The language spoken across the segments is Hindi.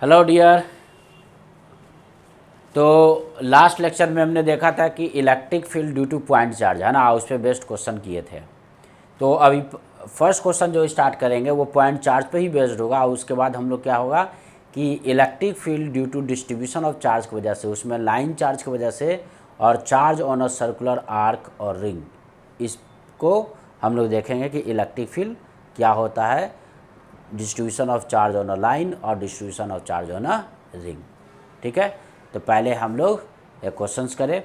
Hello dear. तो लास्ट लेक्चर में हमने देखा था कि electric field due to point charge है ना, उस पर बेस्ड क्वेश्चन किए थे। तो अभी फर्स्ट क्वेश्चन जो स्टार्ट करेंगे वो पॉइंट चार्ज पे ही बेस्ड होगा। और उसके बाद हम लोग क्या होगा कि electric field due to distribution of charge की वजह से, उसमें लाइन चार्ज की वजह से और charge on a circular arc और रिंग, इसको हम लोग देखेंगे कि इलेक्ट्रिक फील्ड क्या होता है, distribution of charge on a line और distribution of charge on a ring. ठीक है, तो पहले हम लोग ये क्वेश्चंस करें।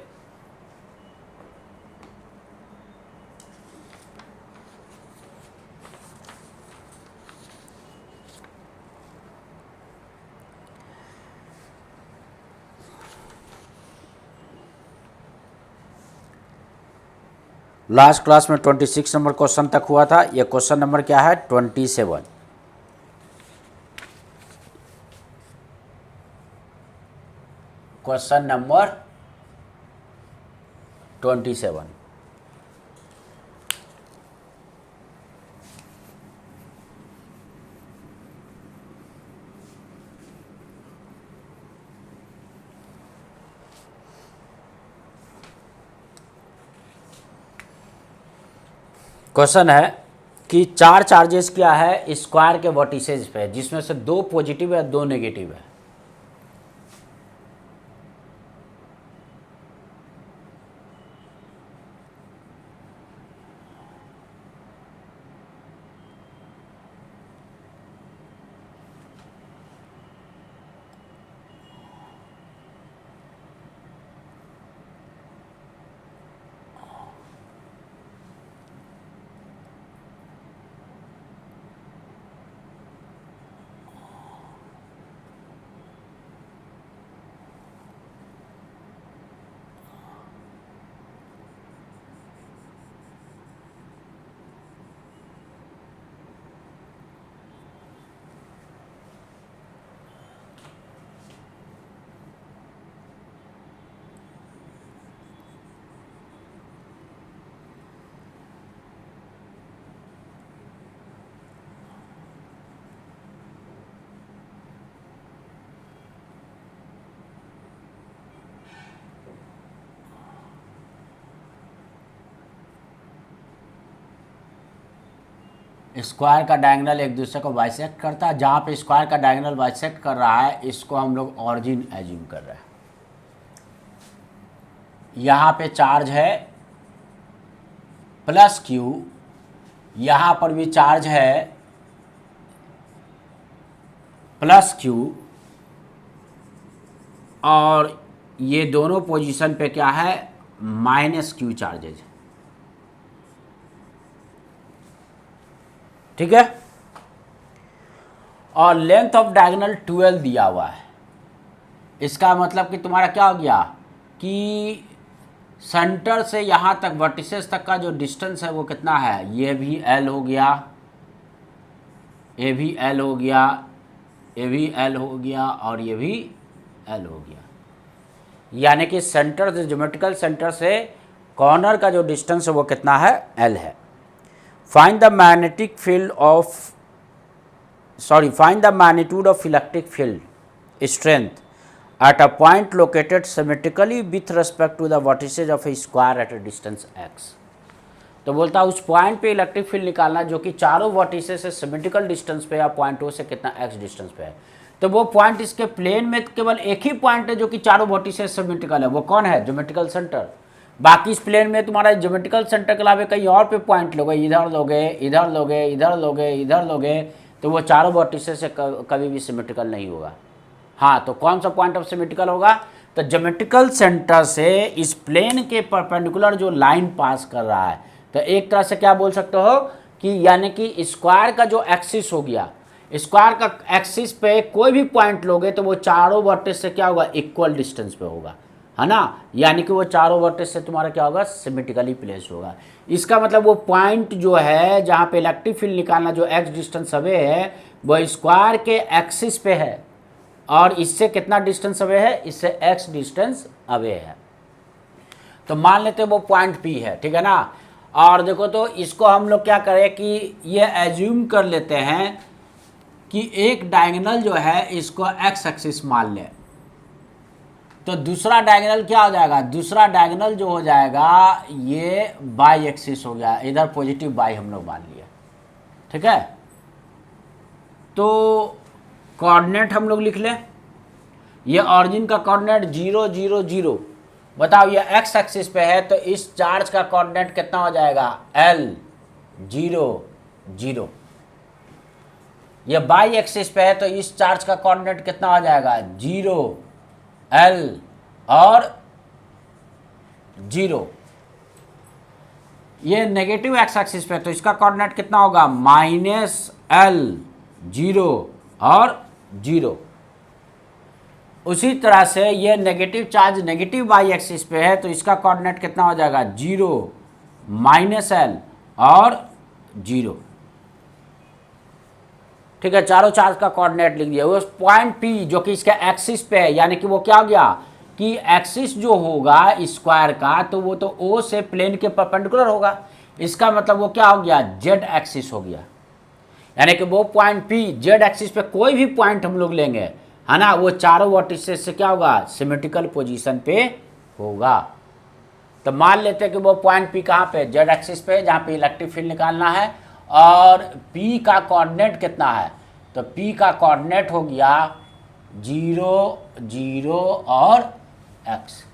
लास्ट क्लास में 26 नंबर क्वेश्चन तक हुआ था। ये क्वेश्चन नंबर क्या है? 27। Question number 27। क्वेश्चन है कि चार चार्जेस क्या है स्क्वायर के वर्टिसेज पे, जिसमें से दो पॉजिटिव है दो नेगेटिव है। स्क्वायर का डायगोनल एक दूसरे को बाइसेक्ट करता है। जहाँ पे स्क्वायर का डायगोनल बाइसेक्ट कर रहा है, इसको हम लोग ऑरिजिन एज्यूम कर रहे हैं। यहाँ पे चार्ज है प्लस क्यू, यहाँ पर भी चार्ज है प्लस क्यू, और ये दोनों पोजीशन पे क्या है? Minus Q charges. ठीक है, और लेंथ ऑफ डायगोनल 12 दिया हुआ है। इसका मतलब कि तुम्हारा क्या हो गया कि सेंटर से यहाँ तक वर्टिसेस तक का जो डिस्टेंस है वो कितना है? ये भी एल हो गया, ये भी एल हो गया, ये भी एल हो गया, और ये भी एल हो गया। यानी कि सेंटर से, ज्योमेट्रिकल सेंटर से कॉर्नर का जो डिस्टेंस है वो कितना है? एल है। Find the magnetic field of find the magnitude of electric field strength at a point located symmetrically with respect to the vertices of a square at a distance x। तो बोलता है उस पॉइंट पे इलेक्ट्रिक फील्ड निकालना जो कि चारों वर्टिसेस से सिमेट्रिकल डिस्टेंस पे या पॉइंट ओ से कितना x डिस्टेंस पे है। तो वो पॉइंट इसके प्लेन में केवल एक ही पॉइंट है जो कि चारों वर्टिसेस सिमेट्रिकल है। वो कौन है? Geometrical centre. बाकी इस प्लेन में तुम्हारा ज्योमेट्रिकल सेंटर के अलावा कहीं और पे पॉइंट लोगे, इधर लोगे, इधर लोगे, इधर लोगे, इधर लोगे, तो वो चारों वर्टिसेस से कभी भी सिमेट्रिकल नहीं होगा। हाँ, तो कौन सा पॉइंट ऑफ सिमेट्रिकल होगा? तो ज्योमेट्रिकल सेंटर से इस प्लेन के परपेंडिकुलर जो लाइन पास कर रहा है, तो एक तरह से क्या बोल सकते हो कि यानी कि स्क्वायर का जो एक्सिस हो गया, स्क्वायर का एक्सिस पे कोई भी पॉइंट लोगे तो वो चारों वर्टेक्स से क्या होगा? इक्वल डिस्टेंस पे होगा, है ना। यानी कि वो चारों वर्टेक्स से तुम्हारा क्या होगा? सिमेट्रिकली प्लेस्ड होगा। इसका मतलब वो पॉइंट जो है जहाँ पे इलेक्ट्रिक फील्ड निकालना, जो एक्स डिस्टेंस अवे है, वो स्क्वायर के एक्सिस पे है, और इससे कितना डिस्टेंस अवे है? इससे x डिस्टेंस अवे है। तो मान लेते हैं वो पॉइंट P है, ठीक है ना। और देखो तो इसको हम लोग क्या करें कि ये एज्यूम कर लेते हैं कि एक डायगोनल जो है इसको एक्स एक्सिस मान लें, तो दूसरा डायगोनल क्या हो जाएगा, दूसरा डायगोनल जो हो जाएगा ये बाई एक्सिस हो गया, इधर पॉजिटिव बाई हम लोग मान लिए, ठीक है। तो कोऑर्डिनेट हम लोग लिख लें, ये ऑरिजिन का कोऑर्डिनेट 0 0 0, बताओ ये एक्स एक्सिस पे है तो इस चार्ज का कोऑर्डिनेट कितना हो जाएगा, L 0 0। ये बाई एक्सिस पे है तो इस चार्ज का कोऑर्डिनेट कितना हो जाएगा, 0 L और 0। ये नेगेटिव एक्स एक्सिस पे है तो इसका कोऑर्डिनेट कितना होगा, -L 0 और 0। उसी तरह से ये negative charge negative Y axis पे है तो इसका कोऑर्डिनेट कितना हो जाएगा, 0 -L और 0, ठीक है। चारों चार्ज का कोऑर्डिनेट लिख दिया। उस पॉइंट P जो कि इसके एक्सिस पे है, यानी कि वो क्या हो गया कि एक्सिस जो होगा स्क्वायर का तो वो तो O से प्लेन के परपेंडिकुलर होगा, इसका मतलब वो क्या हो गया, Z एक्सिस हो गया। यानी कि वो पॉइंट P Z एक्सिस पे कोई भी पॉइंट हम लोग लेंगे, है ना, वो चारों वर्टिसेस से क्या होगा, सिमेट्रिकल पोजीशन पे होगा। तो मान लेते हैं कि वो पॉइंट P कहाँ पे, Z एक्सिस पे, जहाँ पे इलेक्ट्रिक फील्ड निकालना है, और P का कोऑर्डिनेट कितना है, तो P का कोऑर्डिनेट हो गया 0 0 और x।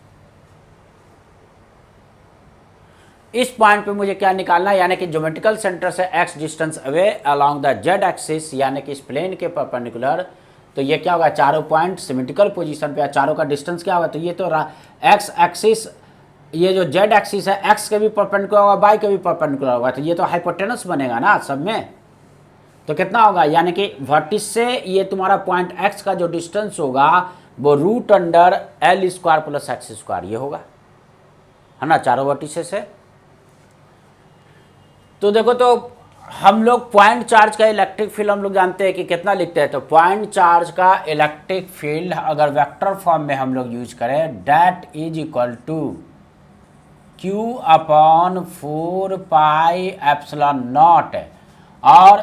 इस पॉइंट पे मुझे क्या निकालना है, यानी कि ज्योमेट्रिकल सेंटर से x distance away along the z axis, यानी कि इस प्लेन के परपेंडिकुलर। तो ये क्या होगा, चारों पॉइंट सिमेट्रिकल पोजीशन पे, चारों का डिस्टेंस क्या होगा, तो ये तो x एक्सिस, ये जो z एक्सिस है x के भी परपेंडिकुलर होगा, y के भी परपेंडिकुलर होगा, तो ये तो हाइपोटेनस बनेगा ना सब में। तो कितना होगा, यानी कि वर्टिस से ये तुम्हारा पॉइंट x का जो डिस्टेंस होगा वो √L² प्लस x², ये होगा, है ना, चारों वर्टिसेस से। तो देखो, तो हम लोग पॉइंट चार्ज का इलेक्ट्रिक फील्ड हम लोग जानते हैं कि कितना लिखते हैं, तो पॉइंट चार्ज का इलेक्ट्रिक फील्ड अगर वेक्टर फॉर्म में हम लोग यूज करें, that is equal to Q/4πε0, और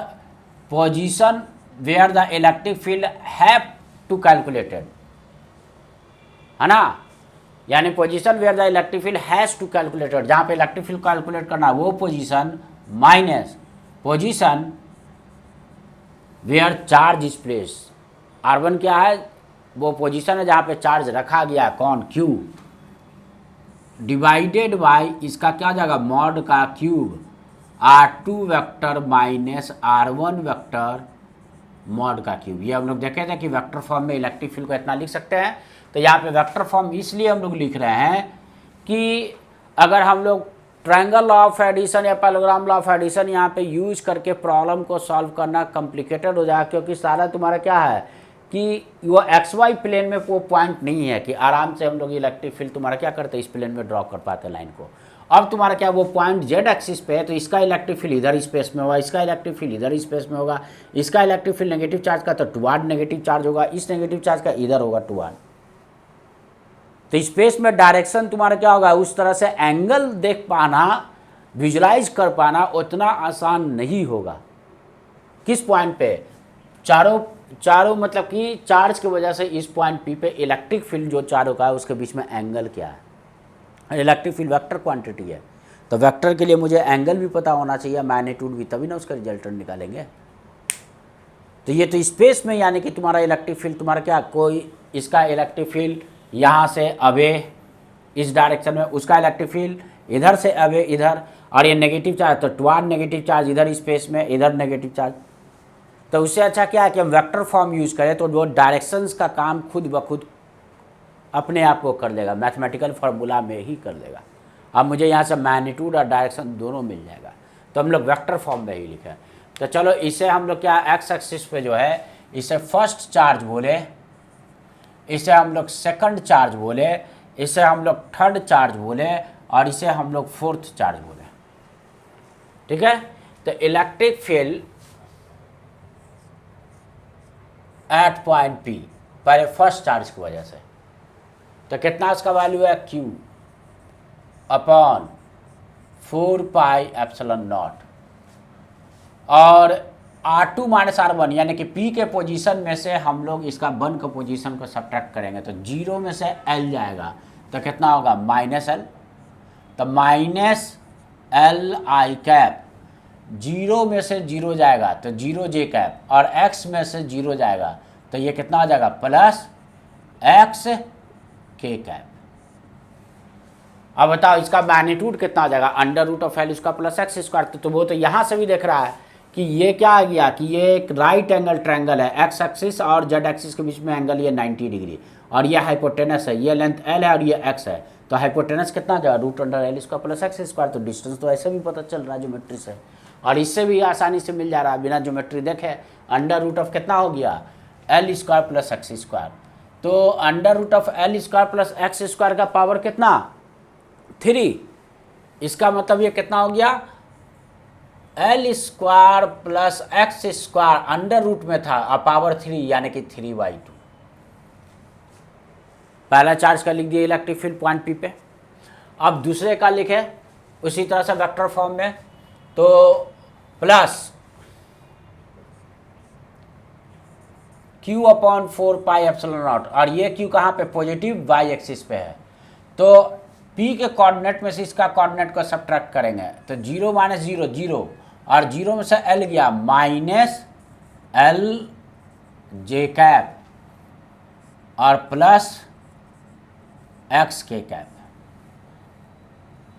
position where the electric field have to calculated, है ना, यानी position where the electric field has to calculated, जहां पे इलेक्ट्रिक फील्ड कैलकुलेट करना वो position, minus position where charge is place. R1 क्या है, वो पोजीशन है जहां पे चार्ज रखा गया, कौन, Q, डिवाइडेड बाय इसका क्या हो जाएगा, मॉड का cube, R2 vector minus R1 vector mod का क्यूब। ये हम लोग देखे थे कि वेक्टर फॉर्म में इलेक्ट्रिक फील्ड को इतना लिख सकते हैं। तो यहाँ पे वेक्टर फॉर्म इसलिए हम लोग लिख रहे हैं कि अगर हम लोग ट्रायंगल लॉ ऑफ एडिशन या पैरेललोग्राम लॉ ऑफ एडिशन यहाँ पे यूज करके प्रॉब्लम को सॉल्व करना कॉम्प्लिकेटेड हो जाए, क्योंकि सारा तुम्हारा क्या है कि वो XY प्लेन में वो पॉइंट नहीं है कि आराम से हम लोग इलेक्ट्रिक फील्ड तुम्हारा क्या करते हैं, इस प्लेन में ड्रॉ कर पाते लाइन को। अब तुम्हारा क्या, वो पॉइंट Z एक्सिस पे है तो इसका इलेक्ट्रिक फील्ड इधर स्पेस में होगा, इसका इलेक्ट्रिक फील्ड इधर स्पेस में होगा, इसका इलेक्ट्रिक फील्ड नेगेटिव चार्ज का तो टुवार्ड नेगेटिव चार्ज होगा, इस नेगेटिव चार्ज का इधर होगा टुवार्ड। तो स्पेस में डायरेक्शन तुम्हारा क्या होगा, उस तरह से एंगल देख पाना, विजुलाइज कर पाना उतना आसान नहीं होगा। किस पॉइंट पे, चारों मतलब कि चार्ज की वजह से इस पॉइंट P पे इलेक्ट्रिक फील्ड जो चारों का है उसके बीच में एंगल क्या है, इलेक्ट्रिक फील्ड वेक्टर क्वांटिटी है, तो वेक्टर के लिए मुझे एंगल भी पता होना चाहिए, मैग्नीट्यूड भी, तभी ना उसका रिजल्टेंट निकालेंगे। तो ये तो स्पेस में, यानी कि तुम्हारा इलेक्ट्रिक फील्ड तुम्हारा क्या, कोई इसका इलेक्ट्रिक फील्ड यहाँ से अवे इस डायरेक्शन में, उसका इलेक्ट्रिक फील्ड इधर से अवे इधर, और ये नेगेटिव चार्ज तो टुवार्ड नेगेटिव चार्ज इधर स्पेस में, इधर नेगेटिव चार्ज। तो उससे अच्छा क्या है कि हम वेक्टर फॉर्म यूज करें तो वो डायरेक्शंस का काम खुद ब खुद अपने आप को कर लेगा, मैथमेटिकल फार्मूला में ही कर लेगा। अब मुझे यहाँ से मैग्नीट्यूड और डायरेक्शन दोनों मिल जाएगा, तो हम लोग वेक्टर फॉर्म में ही लिखें। तो चलो इसे हम लोग क्या, एक्स एक्सिस पे जो है इसे फर्स्ट चार्ज बोले, इसे हम लोग सेकंड चार्ज बोले, इसे हम लोग थर्ड चार्ज बोले, और इसे हम लोग फोर्थ चार्ज बोले, ठीक है। तो electric field at point P पहले फर्स्ट चार्ज की वजह से, तो कितना इसका वैल्यू है, Q/4πε0, और R2 माइनस R1 यानी कि P के पोजीशन में से हम लोग इसका 1 का पोजीशन को सब्ट्रैक्ट करेंगे तो 0 में से L जाएगा तो कितना होगा माइनस L, तो माइनस L आई कैप, 0 में से 0 जाएगा तो 0 J कैप और X में से 0 जाएगा तो ये कितना हो जाएगा प्लस X K कैप। अब बताओ इसका मैग्नीट्यूड कितना आ जाएगा, अंडर रूट ऑफ एल इसका प्लस एक्स स्क्वायर। तो वो तो यहाँ से भी देख रहा है कि ये क्या आ गया कि ये एक राइट एंगल ट्रायंगल है, एक्स एक्सिस और जेड एक्सिस के बीच में एंगल ये 90 डिग्री और ये हाइपोटेनस है, ये लेंथ एल है और ये एक्स है, तो हाइपोटेनस कितना आ जाएगा रूट अंडर एल इसका प्लस एक्स स्क्वायर। तो डिस्टेंस तो ऐसे भी पता चल रहा है ज्योमेट्री से और इससे भी आसानी से मिल जा रहा है बिना ज्योमेट्री देखे। अंडर रूट ऑफ कितना हो गया L square plus x square, तो under root of L square plus x square का पावर कितना 3, इसका मतलब ये कितना हो गया L square plus x square under root में था और पावर 3 यानी कि 3/2। पहला चार्ज का लिख दिया इलेक्ट्रिक फील्ड पॉइंट पी पे। अब दूसरे का लिखे उसी तरह से वेक्टर फॉर्म में, तो प्लस Q/4πε0 और ये Q कहाँ पे पॉजिटिव वाई एक्सिस पे है, तो P के कोऑर्डिनेट में से इसका कोऑर्डिनेट को सब्ट्रैक्ट करेंगे तो 0 माइनस 0 0 और 0 में से L गया माइनस L J कैप और प्लस X K कैप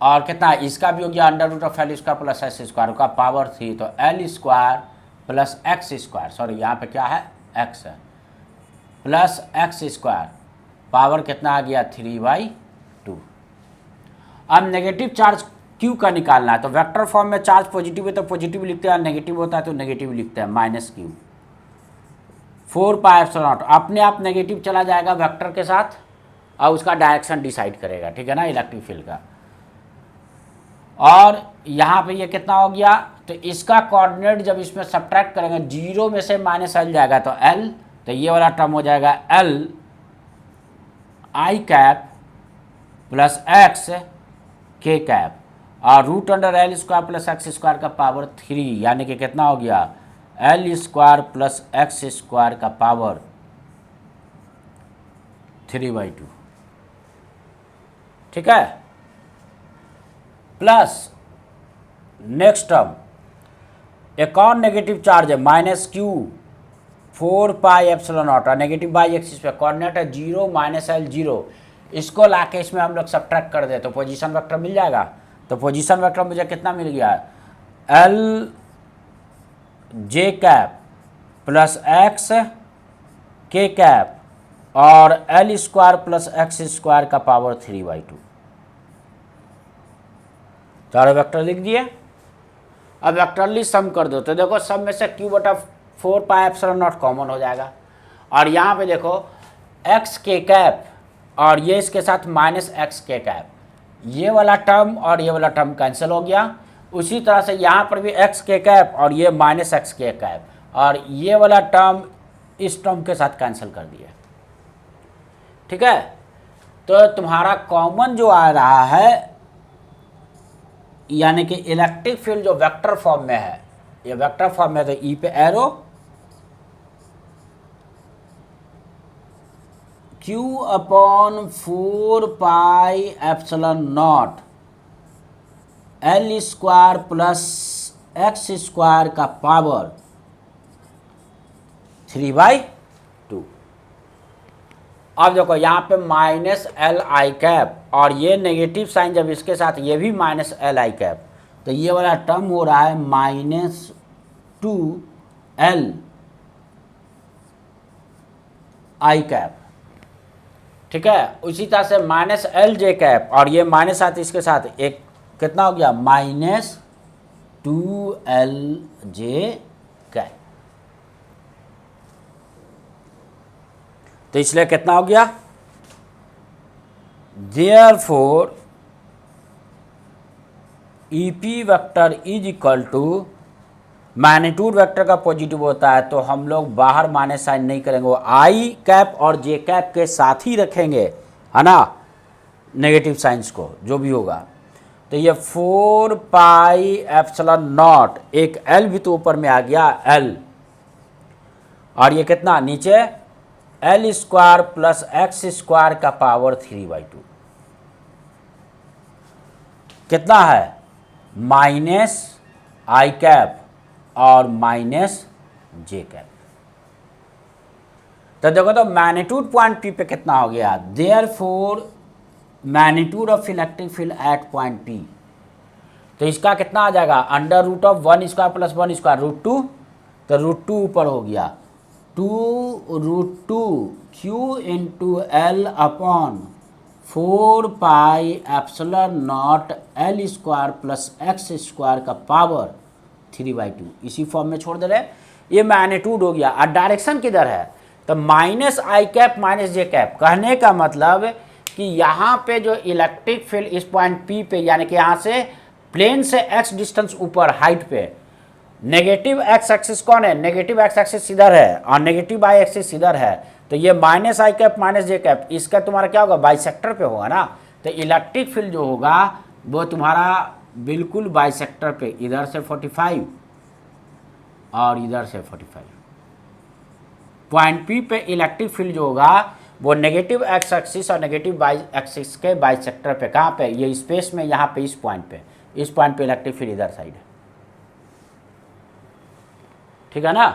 और कितना इसका भी हो गया under root of L square plus x square का पावर 3, तो L square plus x square, sorry यहाँ पे क्या है x है, प्लस एक्स स्क्वायर पावर कितना आ गया 3/2। अब नेगेटिव चार्ज Q का निकालना है, तो वेक्टर फॉर्म में चार्ज पॉजिटिव है तो पॉजिटिव लिखते हैं, नेगेटिव होता है तो नेगेटिव लिखते हैं माइनस Q 4πε0 अपने आप नेगेटिव चला जाएगा वेक्टर के साथ और उसका डायरेक्शन डिसाइड करेगा, ठीक है ना इलेक्ट्रिक फील्ड का। और यहाँ पे ये कितना हो गया, तो इसका कोऑर्डिनेट जब इसमें सब्ट्रैक्ट करेंगे 0 में से माइनस L जाएगा तो L, तो ये वाला टर्म हो जाएगा L I cap plus X K cap और root under L square plus x square का पावर 3 यानी कि कितना हो गया L square plus x square का पावर 3/2, ठीक है। प्लस नेक्स्ट टर्म एक और नेगेटिव चार्ज है माइनस Q 4πε0 और नेगेटिव बाई एक्सिस पे कोऑर्डिनेट है 0 माइनस L 0, इसको लाके इसमें हम लोग सब्ट्रैक्ट कर दे तो पोजीशन वेक्टर मिल जाएगा। तो पोजीशन वेक्टर मुझे कितना मिल गया L J cap plus X K cap और L square plus x square का पावर 3/2, चारों वेक्टर लिख दिए। अब वेक्टरली सम कर दो तो देखो सम में से Q/4πε0 कॉमन हो जाएगा और यहाँ पे देखो एक्स के कैप और ये इसके साथ माइनस एक्स के कैप, ये वाला टर्म और ये वाला टर्म कैंसिल हो गया। उसी तरह से यहाँ पर भी एक्स के कैप और ये माइनस एक्स के कैप और ये वाला टर्म इस टर्म के साथ कैंसिल कर दिया, ठीक है। तो तुम्हारा कॉमन जो आ रहा है यानी कि इलेक्ट्रिक फील्ड जो वेक्टर फॉर्म में है, ये वेक्टर फॉर्म में तो ई पे arrow Q/4πε0 L square plus x square का पावर 3/2। अब देखो यहाँ पे माइनस L आई कैप और ये नेगेटिव साइन जब इसके साथ ये भी माइनस L आई कैप, तो ये वाला टर्म हो रहा है -2L आई कैप, ठीक है। उसी तरह से माइनस L J कैप और ये माइनस साथ इसके साथ एक कितना हो गया -2L J कैप, तो इसलिए कितना हो गया therefore EP vector is equal to magnitude vector का पॉजिटिव होता है तो हम लोग बाहर माइनस साइन नहीं करेंगे, वो आई कैप और जे कैप के साथ ही रखेंगे, है ना, नेगेटिव साइंस को जो भी होगा। तो ये 4 पाई एप्सिलॉन नॉट, एक एल भी तो ऊपर में आ गया एल, और ये कितना नीचे L square plus x square का पावर 3/2 कितना है माइनस आई कैप और माइनस जे कैप। तो देखो तो मैग्नीट्यूड पॉइंट पी पे कितना हो गया, therefore magnitude of electric field at point P, तो इसका कितना आ जाएगा under root of 1 square plus 1 square √2, तो √2 ऊपर हो गया 2√2 Q into L upon 4 pi epsilon naught L square plus x square का पावर 3/2, इसी फॉर्म में छोड़ दे रहे। ये मैग्नीट्यूड हो गया। और डायरेक्शन किधर है, तो माइनस आई कैप माइनस जे कैप, कहने का मतलब कि यहाँ पे जो इलेक्ट्रिक फील्ड इस पॉइंट पी पे, यानी कि यहाँ से प्लेन से एक्स डिस्टेंस ऊपर हाइट पे, नेगेटिव एक्स एक्सिस कौन है, नेगेटिव एक्स एक्सिस इधर है और नेगेटिव वाई एक्सिस इधर है, तो ये माइनस आई कैप माइनस जे कैप, इसका तुम्हारा क्या होगा बाइसेक्टर पे होगा ना। तो इलेक्ट्रिक फील्ड जो होगा वो तुम्हारा बिल्कुल बाइसेक्टर पे, इधर से 45 और इधर से 45, पॉइंट पी पे इलेक्ट्रिक फील्ड जो होगा वो नेगेटिव एक्स एक्सिस और नेगेटिव वाई एक्सिस के बाइसेक्टर पे, कहाँ पे, ये स्पेस में, यहाँ पे इस पॉइंट पे इलेक्ट्रिक फील्ड इधर साइड है, ठीक है ना।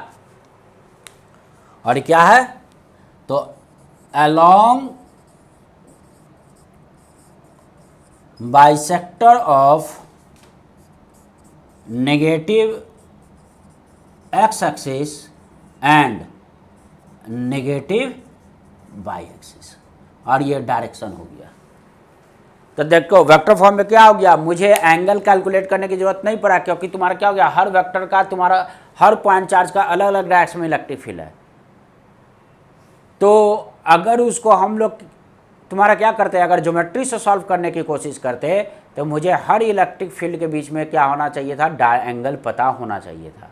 और क्या है, तो along bisector of negative X axis and negative Y axis, और ये डायरेक्शन हो गया। तो देखो वेक्टर फॉर्म में क्या हो गया, मुझे एंगल कैलकुलेट करने की जरूरत नहीं पड़ा, क्योंकि तुम्हारा क्या हो गया, हर वेक्टर का तुम्हारा हर पॉइंट चार्ज का अलग अलग डायरेक्शन में इलेक्ट्रिक फील्ड है। तो अगर उसको हम लोग तुम्हारा क्या करते हैं, अगर ज्योमेट्री से सॉल्व करने की कोशिश करते तो मुझे हर इलेक्ट्रिक फील्ड के बीच में क्या होना चाहिए था, एंगल पता होना चाहिए था,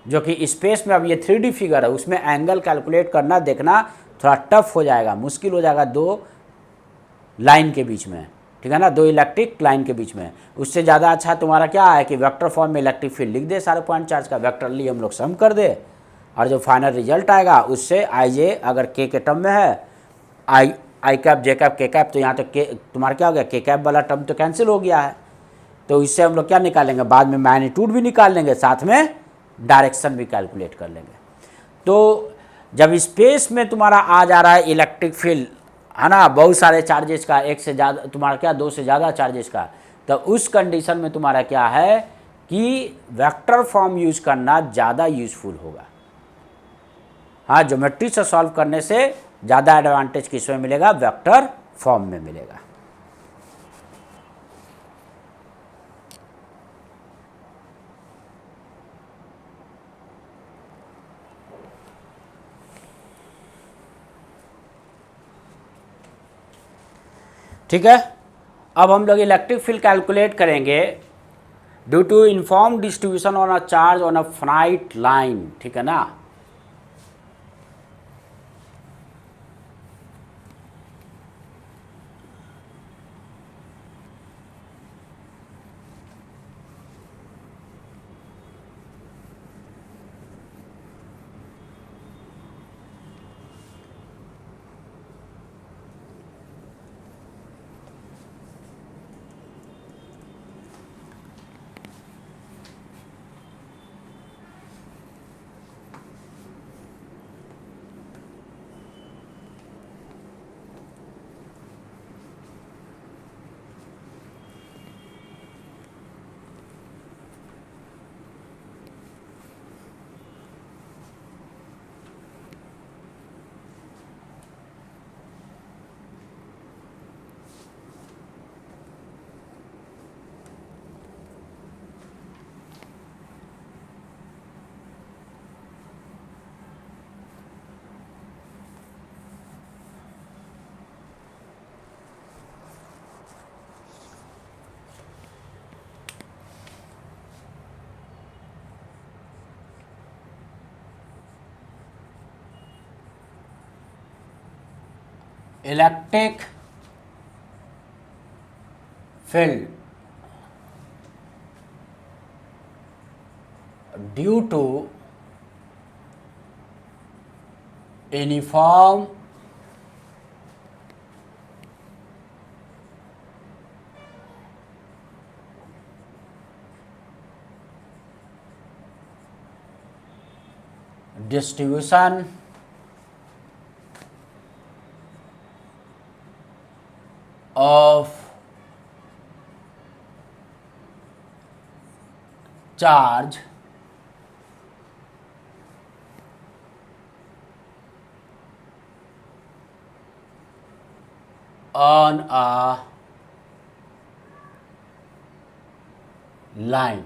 जो कि स्पेस में अब ये 3D फिगर है, उसमें एंगल कैलकुलेट करना देखना थोड़ा टफ हो जाएगा, मुश्किल हो जाएगा दो लाइन के बीच में, ठीक है ना, दो इलेक्ट्रिक लाइन के बीच में। उससे ज़्यादा अच्छा तुम्हारा क्या है कि वेक्टर फॉर्म में इलेक्ट्रिक फील्ड लिख दे, सारे पॉइंट चार्ज का वेक्टर लिए हम लोग सम कर दे, और जो फाइनल रिजल्ट आएगा उससे आई जे अगर के टर्म में है, आई कैप जे कैप के कैप, तो यहाँ तो के तुम्हारा क्या हो गया, के कैप वाला टर्म तो कैंसिल हो गया है। तो इससे हम लोग क्या निकालेंगे, बाद में मैग्नीट्यूड भी निकाल लेंगे, साथ में डायरेक्शन भी कैलकुलेट कर लेंगे। तो जब स्पेस में तुम्हारा आ जा रहा है इलेक्ट्रिक फील्ड, है ना, बहुत सारे चार्जेस का, एक से ज़्यादा तुम्हारा क्या, दो से ज़्यादा चार्जेस का, तो उस कंडीशन में तुम्हारा क्या है कि वेक्टर फॉर्म यूज करना ज़्यादा यूजफुल होगा। हाँ, ज्योमेट्री से सॉल्व करने से ज़्यादा एडवांटेज किसमें मिलेगा, वेक्टर फॉर्म में मिलेगा। ठीक है, अब हम लोग इलेक्ट्रिक फील्ड कैलकुलेट करेंगे due to uniform distribution on a charge on a finite line, ठीक है ना। Electric field due to uniform distribution of charge on a line.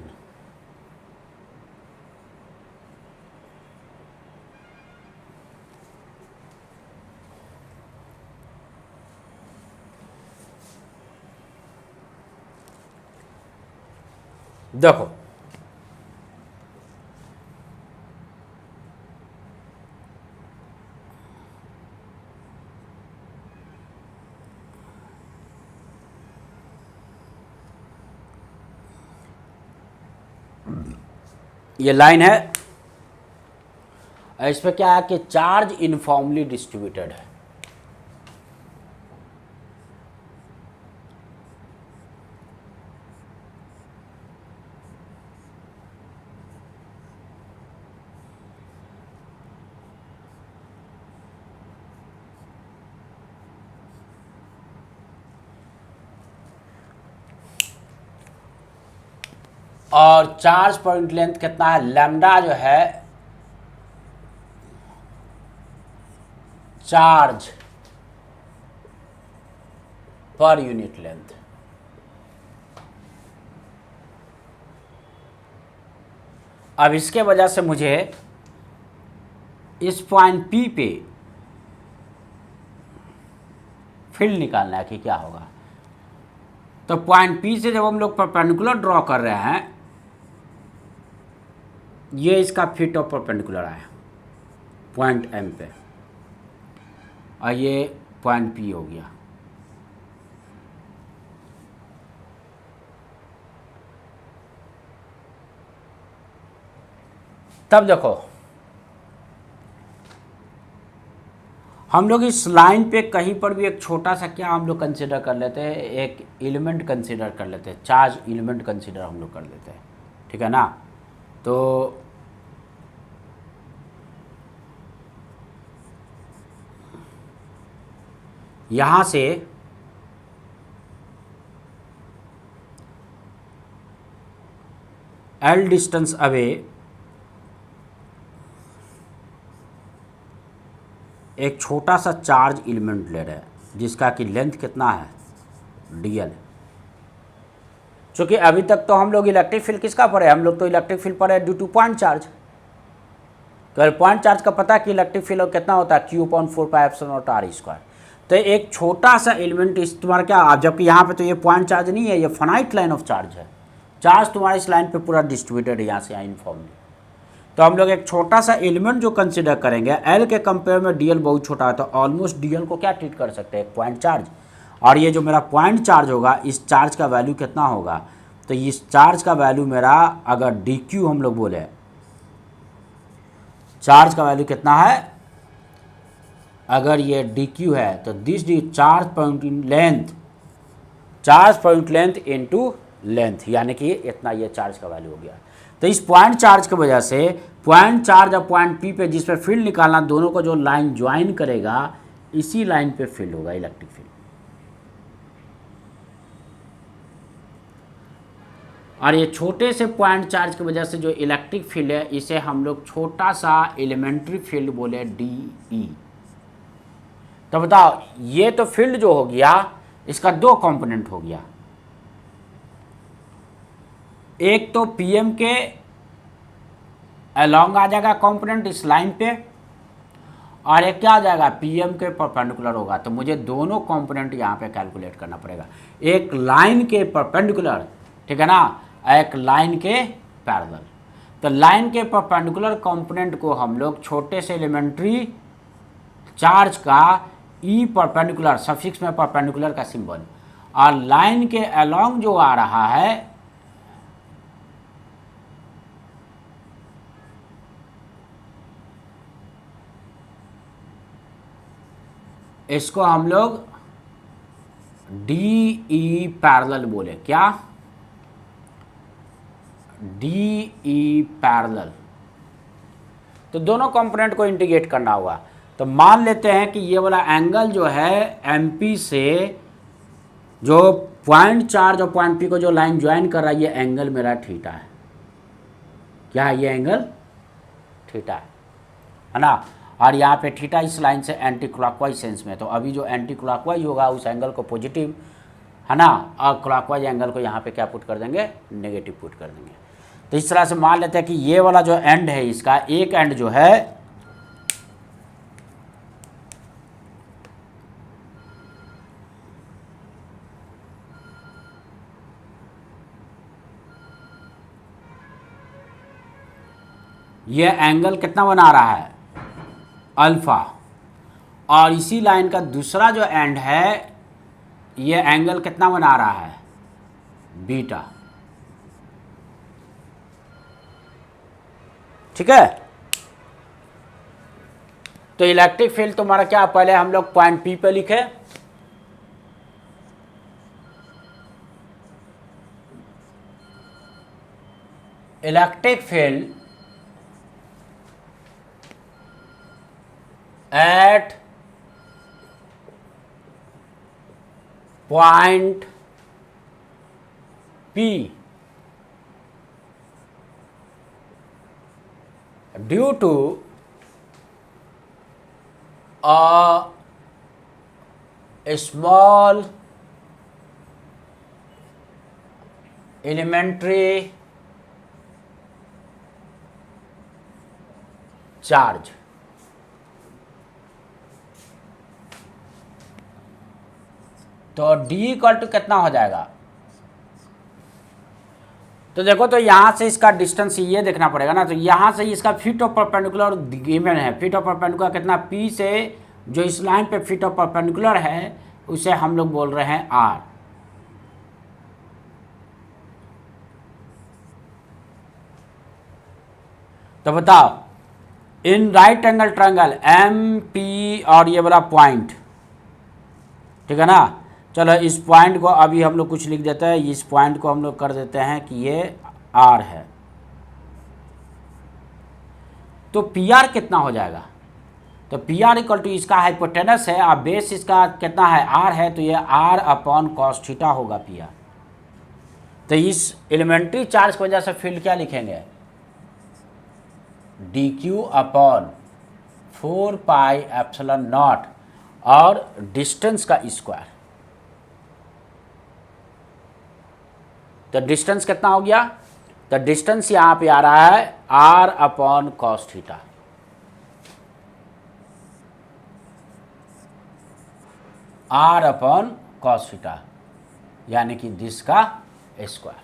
देखो ये लाइन है, इस पे क्या है कि चार्ज यूनिफॉर्मली डिस्ट्रीब्यूटेड है। और चार्ज पर यूनिट लेंथ कितना है, लैम्डा जो है चार्ज पर यूनिट लेंथ। अब इसके वजह से मुझे इस पॉइंट P पे फील्ड निकालना है कि क्या होगा। तो पॉइंट P से जब हम लोग परपेंडिकुलर ड्रॉ कर रहे हैं, ये इसका फीट ऑफ परपेंडिकुलर आया पॉइंट M पे, और ये पॉइंट P हो गया। तब देखो हम लोग इस लाइन पे कहीं पर भी एक छोटा सा क्या हम लोग कंसिडर कर लेते हैं, एक एलिमेंट कंसिडर कर लेते हैं, चार्ज एलिमेंट कंसिडर हम लोग कर लेते हैं, ठीक है ना। तो यहाँ से L डिस्टेंस अवे एक छोटा सा चार्ज एलिमेंट ले रहे हैं जिसका कि लेंथ कितना है, dl। चूँकि अभी तक तो हम लोग इलेक्ट्रिक फील्ड किसका पढ़े, हम लोग तो इलेक्ट्रिक फील्ड पढ़े ड्यू टू पॉइंट चार्ज। तो पॉइंट चार्ज का पता कि इलेक्ट्रिक फील्ड कितना होता है, Q/4πε0r²। तो एक छोटा सा एलिमेंट इस तुम्हारा क्या, जबकि यहाँ पे तो ये पॉइंट चार्ज नहीं है, ये फाइनाइट लाइन ऑफ चार्ज है। चार्ज तुम्हारे इस लाइन पे पूरा डिस्ट्रीब्यूटेड है यहाँ से यहाँ यूनिफॉर्मली। तो हम लोग एक छोटा सा एलिमेंट जो कंसिडर करेंगे, L के कंपेयर में dl बहुत छोटा है, तो ऑलमोस्ट dl को क्या ट्रीट कर सकते हैं, पॉइंट चार्ज। और ये जो मेरा पॉइंट चार्ज होगा, इस चार्ज का वैल्यू कितना होगा, तो इस चार्ज का वैल्यू मेरा अगर dq हम लोग बोले, चार्ज का वैल्यू कितना है, अगर ये dq है तो this charge point length into length, यानी कि इतना ये चार्ज का वैल्यू हो गया। तो इस पॉइंट चार्ज की वजह से पॉइंट चार्ज और पॉइंट P पे जिस पे फील्ड निकालना, दोनों को जो लाइन ज्वाइन करेगा, इसी लाइन पे फील्ड होगा, इलेक्ट्रिक फील्ड। और ये छोटे से पॉइंट चार्ज की वजह से जो इलेक्ट्रिक फील्ड है, इसे हम लोग छोटा सा एलिमेंट्री फील्ड बोले DE। तो बताओ, ये तो फील्ड जो हो गया, इसका दो कंपोनेंट हो गया, एक तो PM के अलोंग आ जाएगा कंपोनेंट इस लाइन पे, और एक क्या आ जाएगा, PM के परपेंडिकुलर होगा। तो मुझे दोनों कंपोनेंट यहाँ पे कैलकुलेट करना पड़ेगा, एक लाइन के परपेंडिकुलर, ठीक है ना, एक लाइन के पैरेलल। तो लाइन के परपेंडिकुलर कंपोनेंट को हम लोग छोटे से एलिमेंट्री चार्ज का E परपेंडिकुलर, सफिक्स में परपेंडिकुलर का सिंबल, और लाइन के अलोंग जो आ रहा है इसको हम लोग डी ई पैरेलल बोले, क्या? D E parallel. तो दोनों कंपोनेंट को इंटीग्रेट करना होगा। तो मान लेते हैं कि ये वाला एंगल जो है एम पी से जो पॉइंट चार्ज और पॉइंट पी को जो लाइन ज्वाइन कर रहा है, ये एंगल मेरा थीटा है। क्या है? ये एंगल थीटा है ना। और यहाँ पे थीटा इस लाइन से एंटी क्लॉकवाइज सेंस में, तो अभी जो एंटी क्लॉकवाइज होगा उस एंगल को पॉजिटिव, है ना, और क्लॉकवाइज एंगल को यहाँ पे क्या पुट कर देंगे? नेगेटिव पुट कर देंगे। तो इस तरह से मान लेते हैं कि ये वाला जो एंड है, इसका एक एंड जो है ये एंगल कितना बना रहा है? अल्फा। और इसी लाइन का दूसरा जो एंड है, ये एंगल कितना बना रहा है? बीटा। ठीक है। तो इलेक्ट्रिक फील्ड तुम्हारा क्या, पहले हम लोग पॉइंट पी पे लिखे, electric field at point P due to a small elementary charge. तो D इक्वल टू कितना हो जाएगा? तो देखो, तो यहाँ से इसका डिस्टेंस ये देखना पड़ेगा ना। तो यहाँ से इसका फीट ऑफ परपेंडिकुलर गिवन है। फीट ऑफ परपेंडिकुलर कितना? P से जो इस लाइन पे फीट ऑफ परपेंडिकुलर है उसे हम लोग बोल रहे हैं R। तो बताओ, in right angle triangle MP और ये वाला पॉइंट, ठीक है ना। चलो इस पॉइंट को अभी हम लोग कुछ लिख देते हैं, इस पॉइंट को हम लोग कर देते हैं कि ये R है। तो PR कितना हो जाएगा? तो PR इक्वल टू इसका हाइपोटेनस है और बेस इसका कितना है? R है। तो ये R अपॉन कॉस थीटा होगा PR। तो इस एलिमेंट्री चार्ज की वजह से फील्ड क्या लिखेंगे? DQ upon 4 pi epsilon naught और डिस्टेंस का स्क्वायर। तो डिस्टेंस कितना हो गया? तो डिस्टेंस यहां पे आ रहा है R upon cos theta. R upon cos theta यानी कि दिस का स्क्वायर।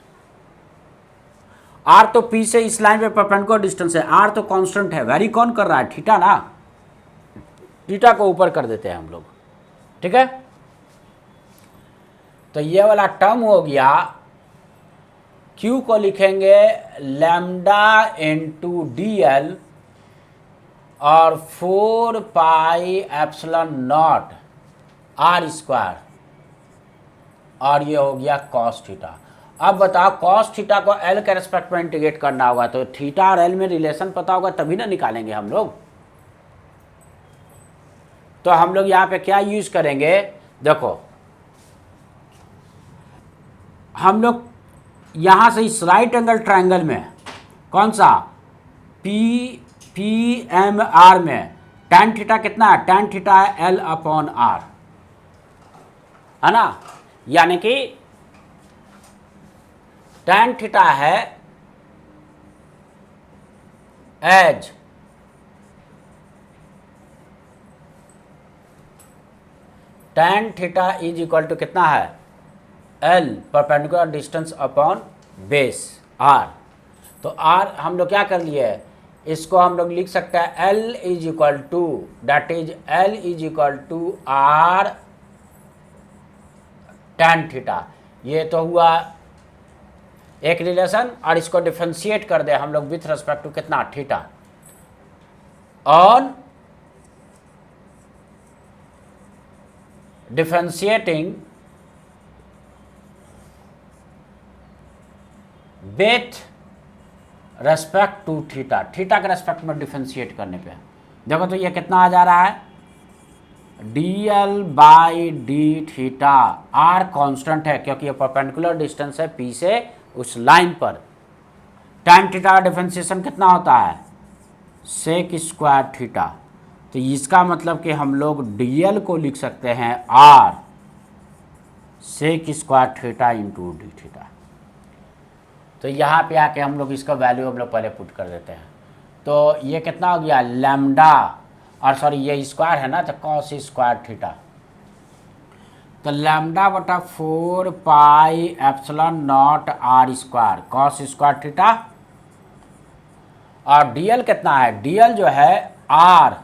R तो P से इस लाइन पे परपेंडिकुलर डिस्टेंस है, R तो कांस्टेंट है, वेरी कौन कर रहा है? थीटा ना। थीटा को ऊपर कर देते हैं हम लोग, ठीक है। तो ये वाला टर्म हो गया, Q को लिखेंगे लैम्डा इंटू DL और 4 pi epsilon not R square, और ये हो गया कॉस थीटा। अब बताओ, कॉस थीटा को L के रेस्पेक्ट में इंटीग्रेट करना होगा, तो थीटा और L में रिलेशन पता होगा तभी ना निकालेंगे हम लोग। तो हम लोग यहाँ पे क्या यूज करेंगे? देखो, हम लोग यहाँ से इस राइट एंगल ट्रायंगल में कौन सा PMR में tan थीटा कितना है? tan थीटा है L अपॉन R, है ना। यानी कि tan थीटा है as tan theta is equal to कितना है? L perpendicular distance upon base R। तो R हम लोग क्या कर लिए? इसको हम लोग लिख सकते हैं L is equal to, that is L is equal to R tan theta. ये तो हुआ एक रिलेशन, और इसको डिफरेंशिएट कर दे हम लोग विथ रेस्पेक्ट टू कितना? Theta on differentiating with respect to theta, theta के रेस्पेक्ट में डिफरेंशिएट करने पे देखो तो ये कितना आ जा रहा है, dl/d थीटा। r कांस्टेंट है क्योंकि ये परपेंडिकुलर डिस्टेंस है p से उस लाइन पर। tan थीटा का डिफरेंशिएशन कितना होता है, सेक स्क्वायर थीटा। तो इसका मतलब कि हम लोग dl को लिख सकते हैं r sec square theta into D theta. तो यहाँ पे आके हम लोग इसका वैल्यू हम लोग पहले पुट कर देते हैं। तो ये कितना हो गया, लैम्डा, और सॉरी ये स्क्वायर है ना, तो कॉस स्क्वायर थीटा। तो लैम्डा बटा 4 pi epsilon naught R square cos square theta. और डीएल कितना है, डीएल जो है R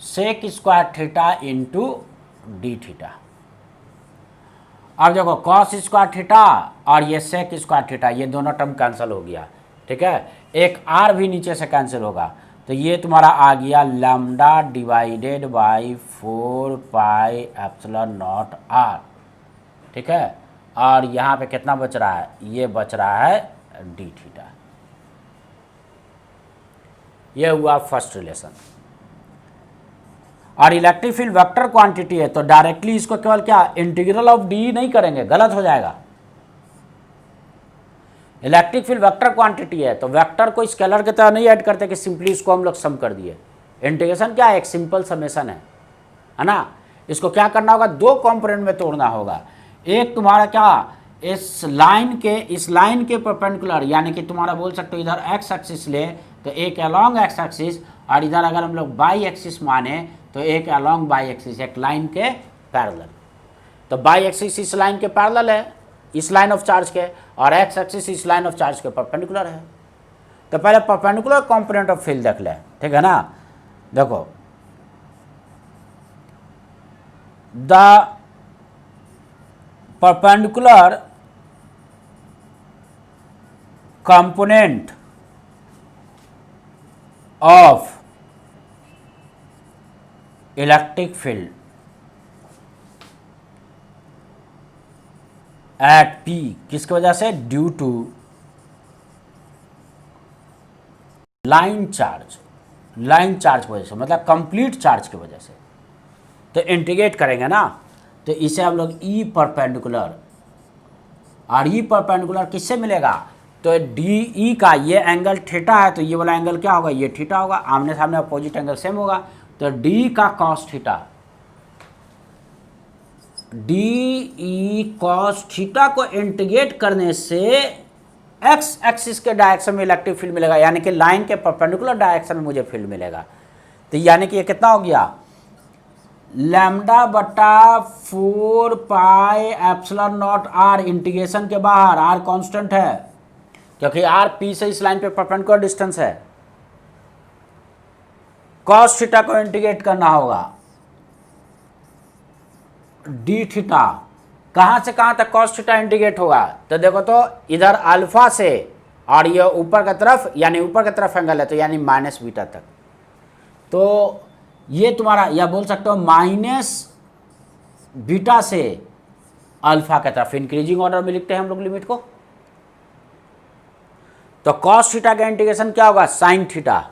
sec square theta into D theta. अब देखो कॉस स्क्वायर थीटा और ये सेक स्क्वायर थीटा, ये दोनों टर्म कैंसिल हो गया, ठीक है। एक आर भी नीचे से कैंसिल होगा, तो ये तुम्हारा आ गया lambda divided by 4 pi epsilon naught R, ठीक है। और यहाँ पे कितना बच रहा है, ये बच रहा है डी थीटा। ये हुआ फर्स्ट रिलेशन। और इलेक्ट्रिक फील्ड वेक्टर क्वांटिटी है तो डायरेक्टली इसको केवल क्या इंटीग्रल ऑफ डी नहीं करेंगे, गलत हो जाएगा। इलेक्ट्रिक फील्ड वेक्टर क्वांटिटी है तो वेक्टर को स्केलर की तरह नहीं ऐड करते कि सिंपली इसको हम लोग सम कर दिए। इंटीग्रेशन क्या है, एक सिंपल समेशन है ना। इसको क्या करना होगा, दो कंपोनेंट में तोड़ना होगा। एक तुम्हारा क्या, इस लाइन के परपेंडिकुलर, यानी कि तुम्हारा बोल सकते हो इधर एक्स एक्सिस ले तो एक अलोंग एक्स एक्सिस, और इधर अगर हम लोग बाई एक्सिस माने तो एक अलोंग बाई एक्सिस, एक लाइन के पैरेलल। तो बाई एक्सिस इस लाइन के पैरेलल है, इस लाइन ऑफ चार्ज के, और एक्स एक्सिस इस लाइन ऑफ चार्ज के परपेंडिकुलर है। तो पहले परपेंडिकुलर कंपोनेंट ऑफ फील्ड देख ले, ठीक है ना। देखो the perpendicular component of electric field eight P किसकी वजह से, ड्यू टू लाइन चार्ज की वजह से, मतलब कंप्लीट चार्ज की वजह से। तो इंटीग्रेट करेंगे ना, तो इसे हम लोग ई परपेंडिकुलर, और ई परपेंडिकुलर किससे मिलेगा, तो डी ई का ये एंगल थीटा है, तो ये वाला एंगल क्या होगा, ये थीटा होगा, आमने सामने अपोजिट एंगल सेम होगा। तो डी का cos theta, D E cos theta को इंटीग्रेट करने से एक्स एक्सिस के डायरेक्शन में इलेक्ट्रिक फील्ड मिलेगा, यानी कि लाइन के परपेंडिकुलर डायरेक्शन में मुझे फील्ड मिलेगा। तो यानी कि ये कितना हो गया, लैम्डा बटा 4 pi epsilon naught R, integration के बाहर आर कांस्टेंट है क्योंकि आर पी से इस लाइन पे परपेंडिकुलर डिस्टेंस है। कॉस थीटा को इंटीग्रेट करना होगा, डी थीटा, कहां से कहां तक कॉस थीटा इंटीग्रेट होगा, तो देखो तो इधर अल्फा से, और ये ऊपर की तरफ, यानी ऊपर की तरफ एंगल है, तो यानी माइनस बीटा तक। तो ये तुम्हारा, या बोल सकते हो माइनस बीटा से अल्फा की तरफ, इंक्रीजिंग ऑर्डर में लिखते हैं हम लोग लिमिट को। तो कॉस थीटा का इंटीग्रेशन क्या होगा, sine theta,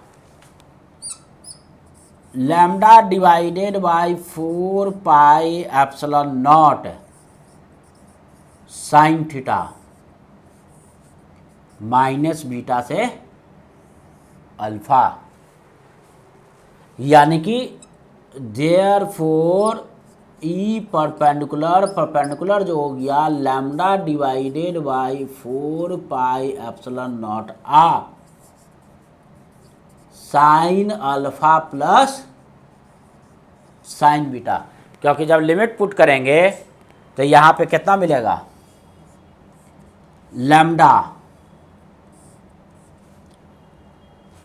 lambda divided by 4 pi epsilon naught sine theta minus beta से अल्फा, यानी कि देयरफॉर ई परपेंडिकुलर जो हो गया lambda divided by 4 pi epsilon naught R sine alpha plus sine beta, क्योंकि जब लिमिट पुट करेंगे तो यहाँ पे कितना मिलेगा, lambda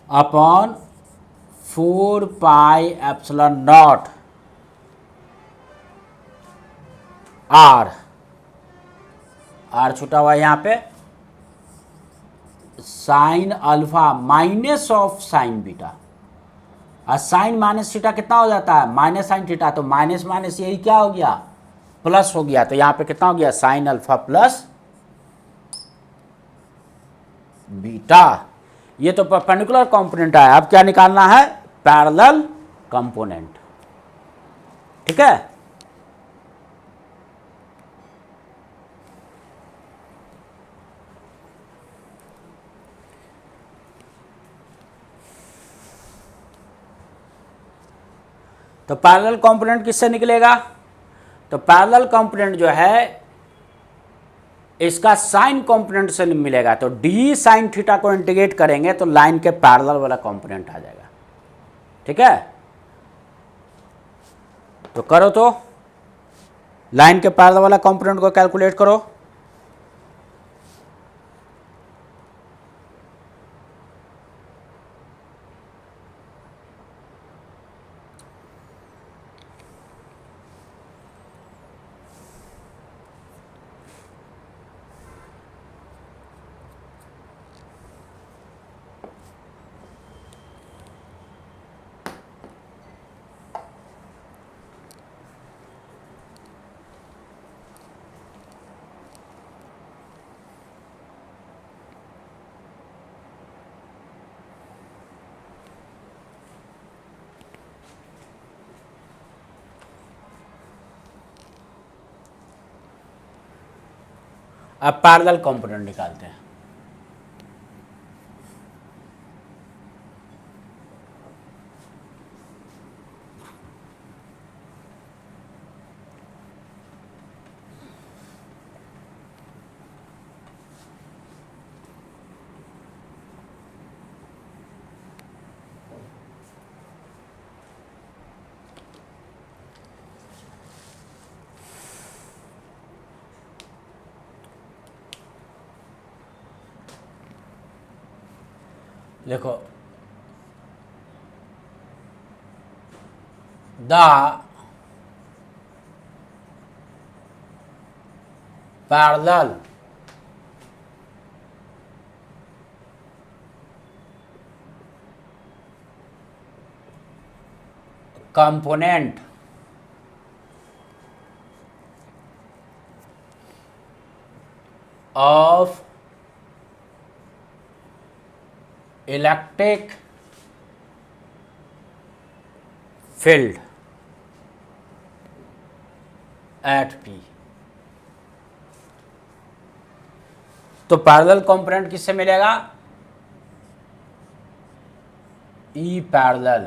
upon 4 pi epsilon naught R, R छूटा हुआ यहाँ पे, sine alpha minus of sine beta. और साइन माइनस थीटा कितना हो जाता है, माइनस साइन थीटा, तो माइनस माइनस यही क्या हो गया, प्लस हो गया। तो यहाँ पे कितना हो गया, साइन अल्फा प्लस बीटा। ये तो परपेंडिकुलर कंपोनेंट है। अब क्या निकालना है, पैरेलल कंपोनेंट। ठीक है, तो पैरेलल कंपोनेंट किससे निकलेगा, तो पैरेलल कंपोनेंट जो है इसका साइन कंपोनेंट से मिलेगा। तो डी साइन थीटा को इंटीग्रेट करेंगे तो लाइन के पैरेलल वाला कंपोनेंट आ जाएगा। ठीक है, तो करो, तो लाइन के पैरेलल वाला कंपोनेंट को कैलकुलेट करो। अब पैरेलल कंपोनेंट निकालते हैं। देखो, the parallel component of electric field at P। तो पैरेलल कंपोनेंट किससे मिलेगा, ई पैरेलल।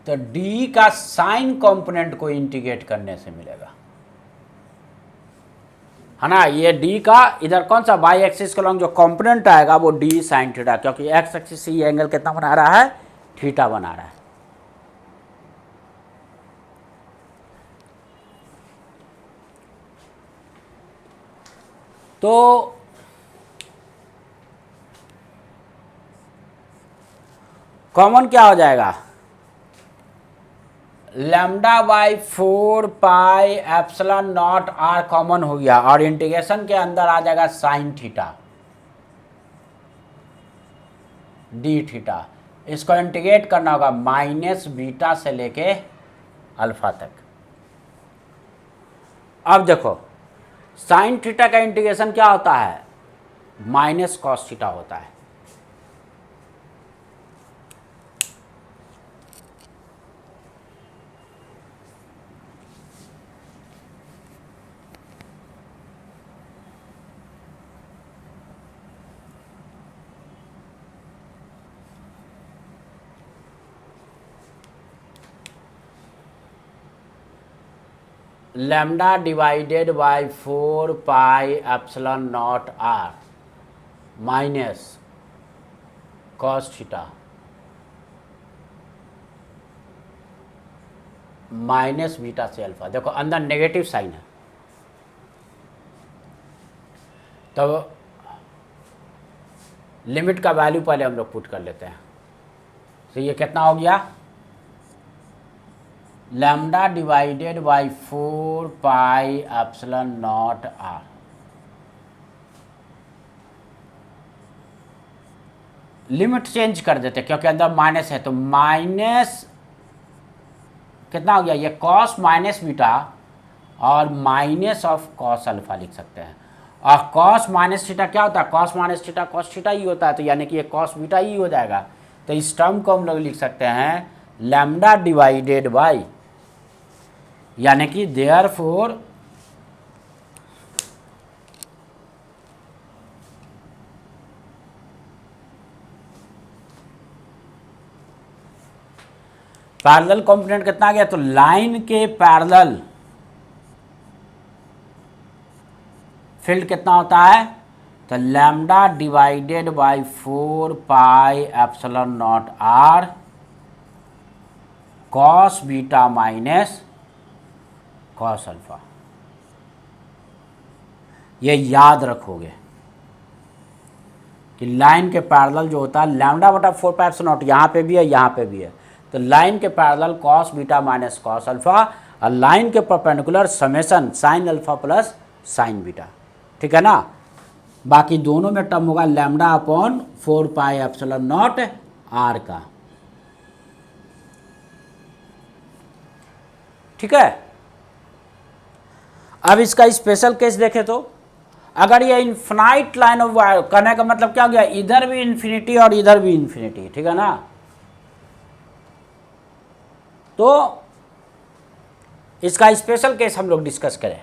तो डी का साइन कंपोनेंट को इंटीग्रेट करने से मिलेगा, है ना। ये डी का इधर कौन सा वाई एक्सिस के लॉन्ग जो कंपोनेंट आएगा वो डी साइन थीटा, क्योंकि एक्स एक्सिस से ये एंगल कितना बना रहा है, थीटा बना रहा है। तो कॉमन क्या हो जाएगा, lambda by 4 pi epsilon naught R common हो गया, और इंटीग्रेशन के अंदर आ जाएगा साइन थीटा डी थीटा। इसको इंटीग्रेट करना होगा माइनस बीटा से लेके अल्फा तक। अब देखो, साइन थीटा का इंटीग्रेशन क्या होता है, माइनस कॉस थीटा होता है। Lambda divided by 4 pi epsilon naught R minus cos theta minus beta से अल्फा। देखो अंदर नेगेटिव साइन है, तो लिमिट का वैल्यू पहले हम लोग पुट कर लेते हैं। तो ये कितना हो गया, lambda divided by 4 pi epsilon naught R limit change कर देते क्योंकि अंदर माइनस है, तो माइनस कितना हो गया, ये कॉस माइनस बीटा और माइनस ऑफ कॉस अल्फा लिख सकते हैं। और कॉस माइनस थीटा क्या होता है, cos minus theta cos theta ही होता है, तो यानी कि ये कॉस बीटा ही हो जाएगा। तो इस टर्म को हम लोग लिख सकते हैं लैम्डा डिवाइडेड बाई, यानी कि देयरफॉर पैरेलल कंपोनेंट कितना गया, तो लाइन के पैरेलल फील्ड कितना होता है, तो lambda divided by 4 pi epsilon naught R cos beta minus cos alpha. ये याद रखोगे कि लाइन के पैरेलल जो होता है लैम्डा बटा 4 पाई एप्सिलॉन नॉट, यहाँ पे भी है यहाँ पे भी है, तो लाइन के parallel cos beta minus cos alpha, और लाइन के perpendicular summation sine alpha plus sine beta, ठीक है ना। बाकी दोनों में टर्म होगा lambda upon 4 pi epsilon naught R का, ठीक है। अब इसका स्पेशल केस देखें तो अगर ये इन्फिनाइट लाइन ऑफ वायर, कहने का मतलब क्या हो गया, इधर भी इन्फिनिटी और इधर भी इन्फिनिटी, ठीक है ना, तो इसका स्पेशल केस हम लोग डिस्कस करें।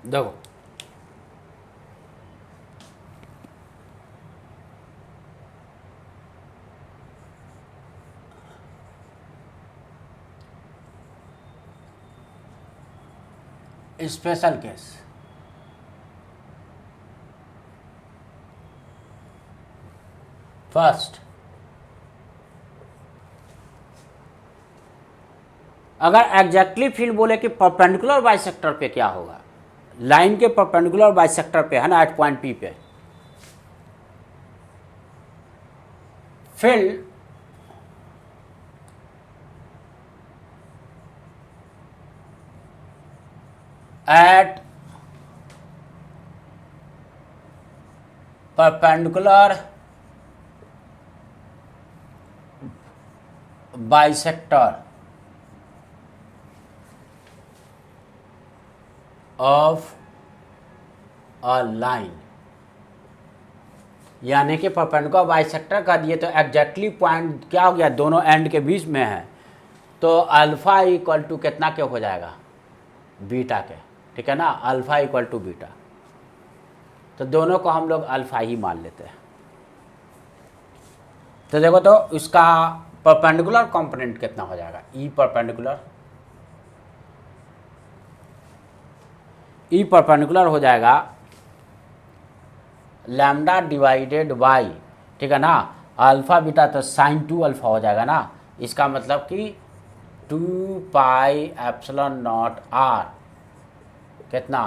देखो स्पेशल केस, फर्स्ट अगर एग्जैक्टली फील्ड बोले कि परपेंडिकुलर बाइसेक्टर पे क्या होगा, लाइन के परपेंडिकुलर बाइसेक्टर पे है ना, एट पॉइंट पी पे field at perpendicular bisector of a line, यानी कि परपेंडिकुलर बाइसेक्टर का दिए तो एग्जैक्टली पॉइंट क्या हो गया, दोनों एंड के बीच में है, तो अल्फा इक्वल टू कितना क्या हो जाएगा, बीटा के, ठीक है ना, अल्फा इक्वल टू बीटा, तो दोनों को हम लोग अल्फा ही मान लेते हैं। तो देखो तो इसका परपेंडिकुलर कंपोनेंट कितना हो जाएगा, ई परपेंडिकुलर हो जाएगा लैम्डा डिवाइडेड बाई, ठीक है ना, अल्फा बीटा, तो साइन 2 अल्फा हो जाएगा ना, इसका मतलब कि 2 पाई एप्सिलॉन नॉट आर कितना,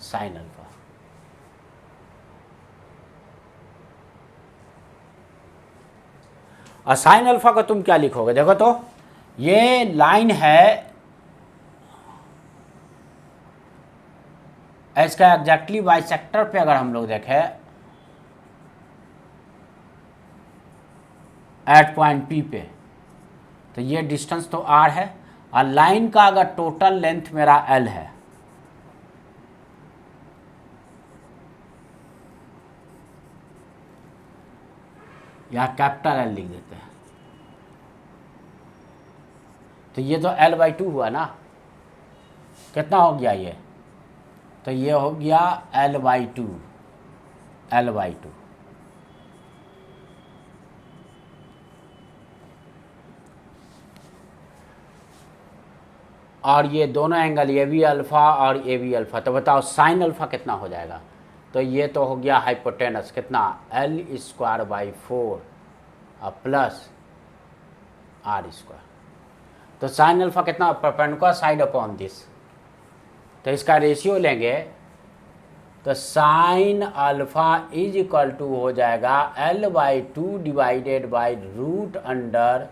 साइन अल्फा। और साइन अल्फा को तुम क्या लिखोगे, देखो तो ये लाइन है, इसका एग्जैक्टली बाइसेक्टर पे अगर हम लोग देखें एट पॉइंट पी पे, तो ये डिस्टेंस तो आर है, और लाइन का अगर टोटल लेंथ मेरा एल है, यहाँ कैपिटल एल लिख देते हैं, तो ये तो एल बाई टू हुआ ना, कितना हो गया ये, तो ये हो गया L by to, L by to. और ये दोनों एंगल, ये भी अल्फ़ा और ये भी अल्फ़ा, तो बताओ साइन अल्फ़ा कितना हो जाएगा, तो ये तो हो गया हाइपोटेनस कितना, एल स्क्वायर बाई 4 और प्लस आर स्क्वायर। तो साइन अल्फ़ा कितना, परपेंडिकुलर साइड अपॉन दिस, तो इसका रेशियो लेंगे तो sine alpha is equal to हो जाएगा L by two divided by root under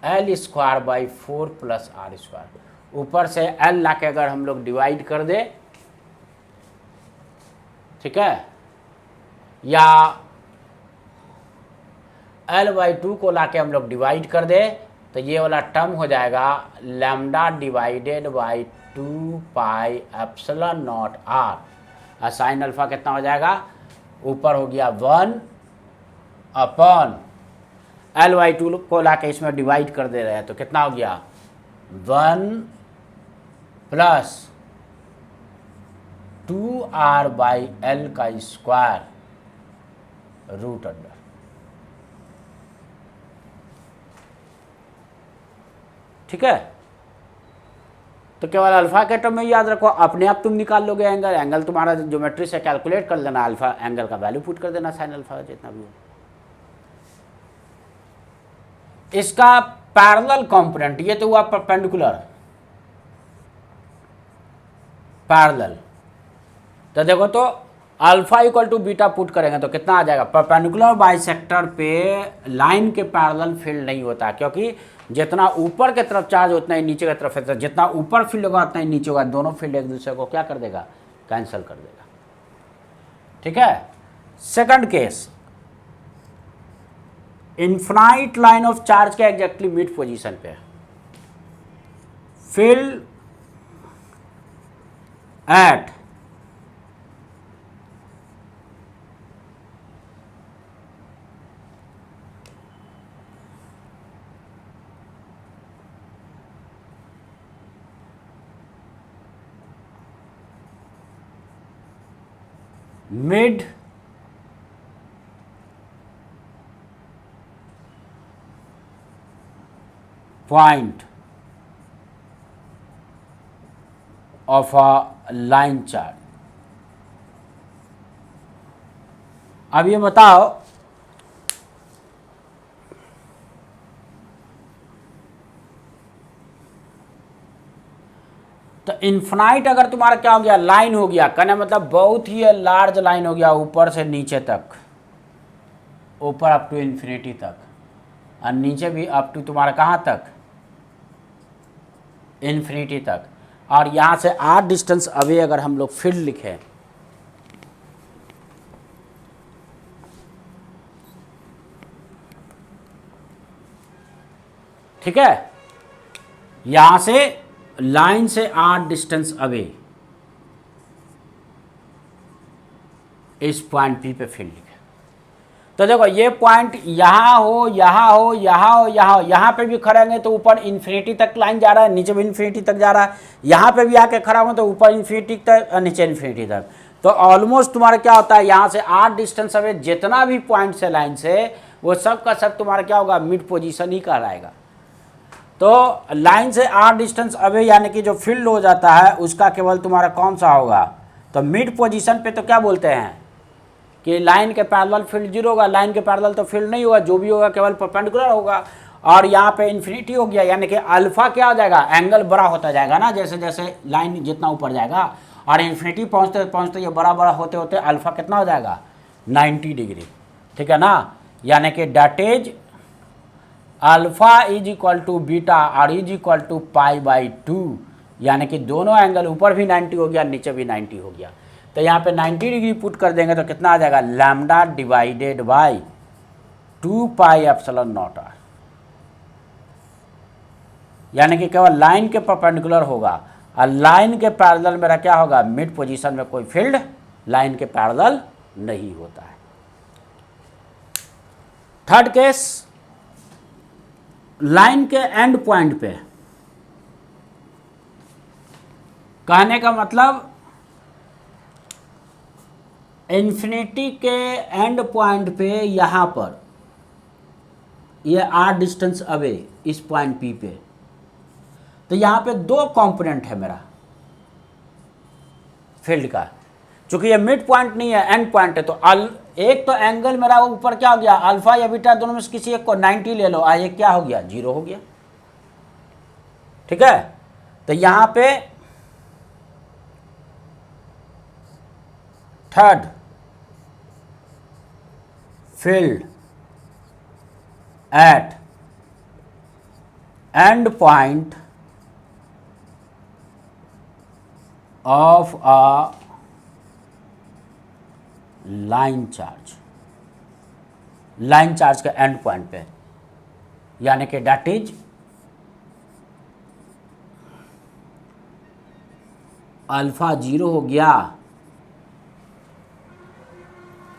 L square by 4 plus R square. ऊपर से एल ला के अगर हम लोग डिवाइड कर दे, ठीक है, या एल बाई टू को ला के हम लोग डिवाइड कर दे, तो ये वाला टर्म हो जाएगा lambda divided by 2 pi epsilon naught R, और साइन अल्फा कितना हो जाएगा, ऊपर हो गया 1 अपॉन एल बाई टू को ला के इसमें डिवाइड कर दे रहे हैं, तो कितना हो गया 1 प्लस 2r बाई एल का स्क्वायर रूट अंडर। ठीक है, तो केवल अल्फा के टर्म में याद रखो, अपने आप तुम निकाल लोगे एंगल, एंगल तुम्हारा ज्योमेट्री से कैलकुलेट कर लेना, अल्फा एंगल का वैल्यू पुट कर देना, साइन अल्फा जितना भी हो। इसका पैरेलल कंपोनेंट, ये तो हुआ परपेंडिकुलर पैरेलल, तो देखो तो alpha equal to beta put करेंगे तो कितना आ जाएगा, परपेंडिकुलर बाइसेक्टर पे लाइन के पैरेलल फील्ड नहीं होता, क्योंकि जितना ऊपर के तरफ चार्ज उतना ही नीचे की तरफ है, जितना ऊपर फील्ड होगा उतना ही नीचे होगा, दोनों फील्ड एक दूसरे को क्या कर देगा, कैंसिल कर देगा। ठीक है, second case, infinite line of charge के एग्जैक्टली मिड पोजीशन पे field at mid point of a line chart। अब ये बताओ तो इन्फिनाइट अगर तुम्हारा क्या हो गया, लाइन हो गया, कहने मतलब बहुत ही लार्ज लाइन हो गया, ऊपर से नीचे तक, ऊपर अप टू इन्फिनिटी तक, और नीचे भी अप टू तुम्हारा कहाँ तक, इन्फिनिटी तक, और यहाँ से आर डिस्टेंस अवे अगर हम लोग फील्ड लिखें, ठीक है, यहाँ से लाइन से आर डिस्टेंस अवे इस पॉइंट पी पे फील्ड लिखे, तो देखो ये पॉइंट यहाँ हो, यहाँ हो, यहाँ हो, यहाँ हो, यहाँ पे भी खड़े होंगे तो ऊपर इन्फिनिटी तक लाइन जा रहा है, नीचे भी इन्फिनिटी तक जा रहा है, यहाँ पे भी आके खड़ा हो तो ऊपर इन्फिनिटी तक और नीचे इन्फिनिटी तक, तो ऑलमोस्ट तुम्हारा क्या होता है, यहाँ से आर डिस्टेंस अवे जितना भी पॉइंट से लाइन से, वो सब का सब तुम्हारा क्या होगा, मिड पोजिशन ही कहलाएगा। तो लाइन से आर डिस्टेंस अवे यानी कि जो फील्ड हो जाता है उसका केवल तुम्हारा कौन सा होगा, तो मिड पोजीशन पे तो क्या बोलते हैं कि लाइन के पैरेलल फील्ड 0 होगा, लाइन के पैरेलल तो फील्ड नहीं होगा, जो भी होगा केवल परपेंडिकुलर होगा, और यहाँ पे इन्फिनिटी हो गया, यानी कि अल्फा क्या हो जाएगा, एंगल बड़ा होता जाएगा ना, जैसे जैसे लाइन जितना ऊपर जाएगा, और इन्फिनिटी पहुँचते पहुँचते ये बड़ा बड़ा होते होते अल्फा कितना हो जाएगा, 90 डिग्री। ठीक है ना, यानी कि that is alpha is equal to beta और इज इक्वल टू π/2, यानी कि दोनों एंगल ऊपर भी 90 हो गया, नीचे भी 90 हो गया। तो यहाँ पे 90 डिग्री पुट कर देंगे तो कितना आ जाएगा, लैम्डा डिवाइडेड बाई 2πε0r, यानी कि केवल लाइन के परपेंडिकुलर होगा और लाइन के पैरेलल मेरा क्या होगा, मिड पोजीशन में कोई फील्ड लाइन के पैरेलल नहीं होता है। थर्ड केस, लाइन के एंड पॉइंट पे, कहने का मतलब इन्फिनिटी के एंड पॉइंट पे यहां पर ये r डिस्टेंस अवे इस पॉइंट P पे, तो यहां पे दो कंपोनेंट है मेरा फील्ड का, चूंकि ये मिड पॉइंट नहीं है एंड पॉइंट है, तो एक तो एंगल मेरा ऊपर क्या हो गया, अल्फा या बीटा दोनों में से किसी एक को 90 ले लो, ये क्या हो गया, 0 हो गया। ठीक है, तो यहां पे third field at and point of a line charge, line charge के एंड पॉइंट पे, यानी कि डेट इज अल्फा 0 हो गया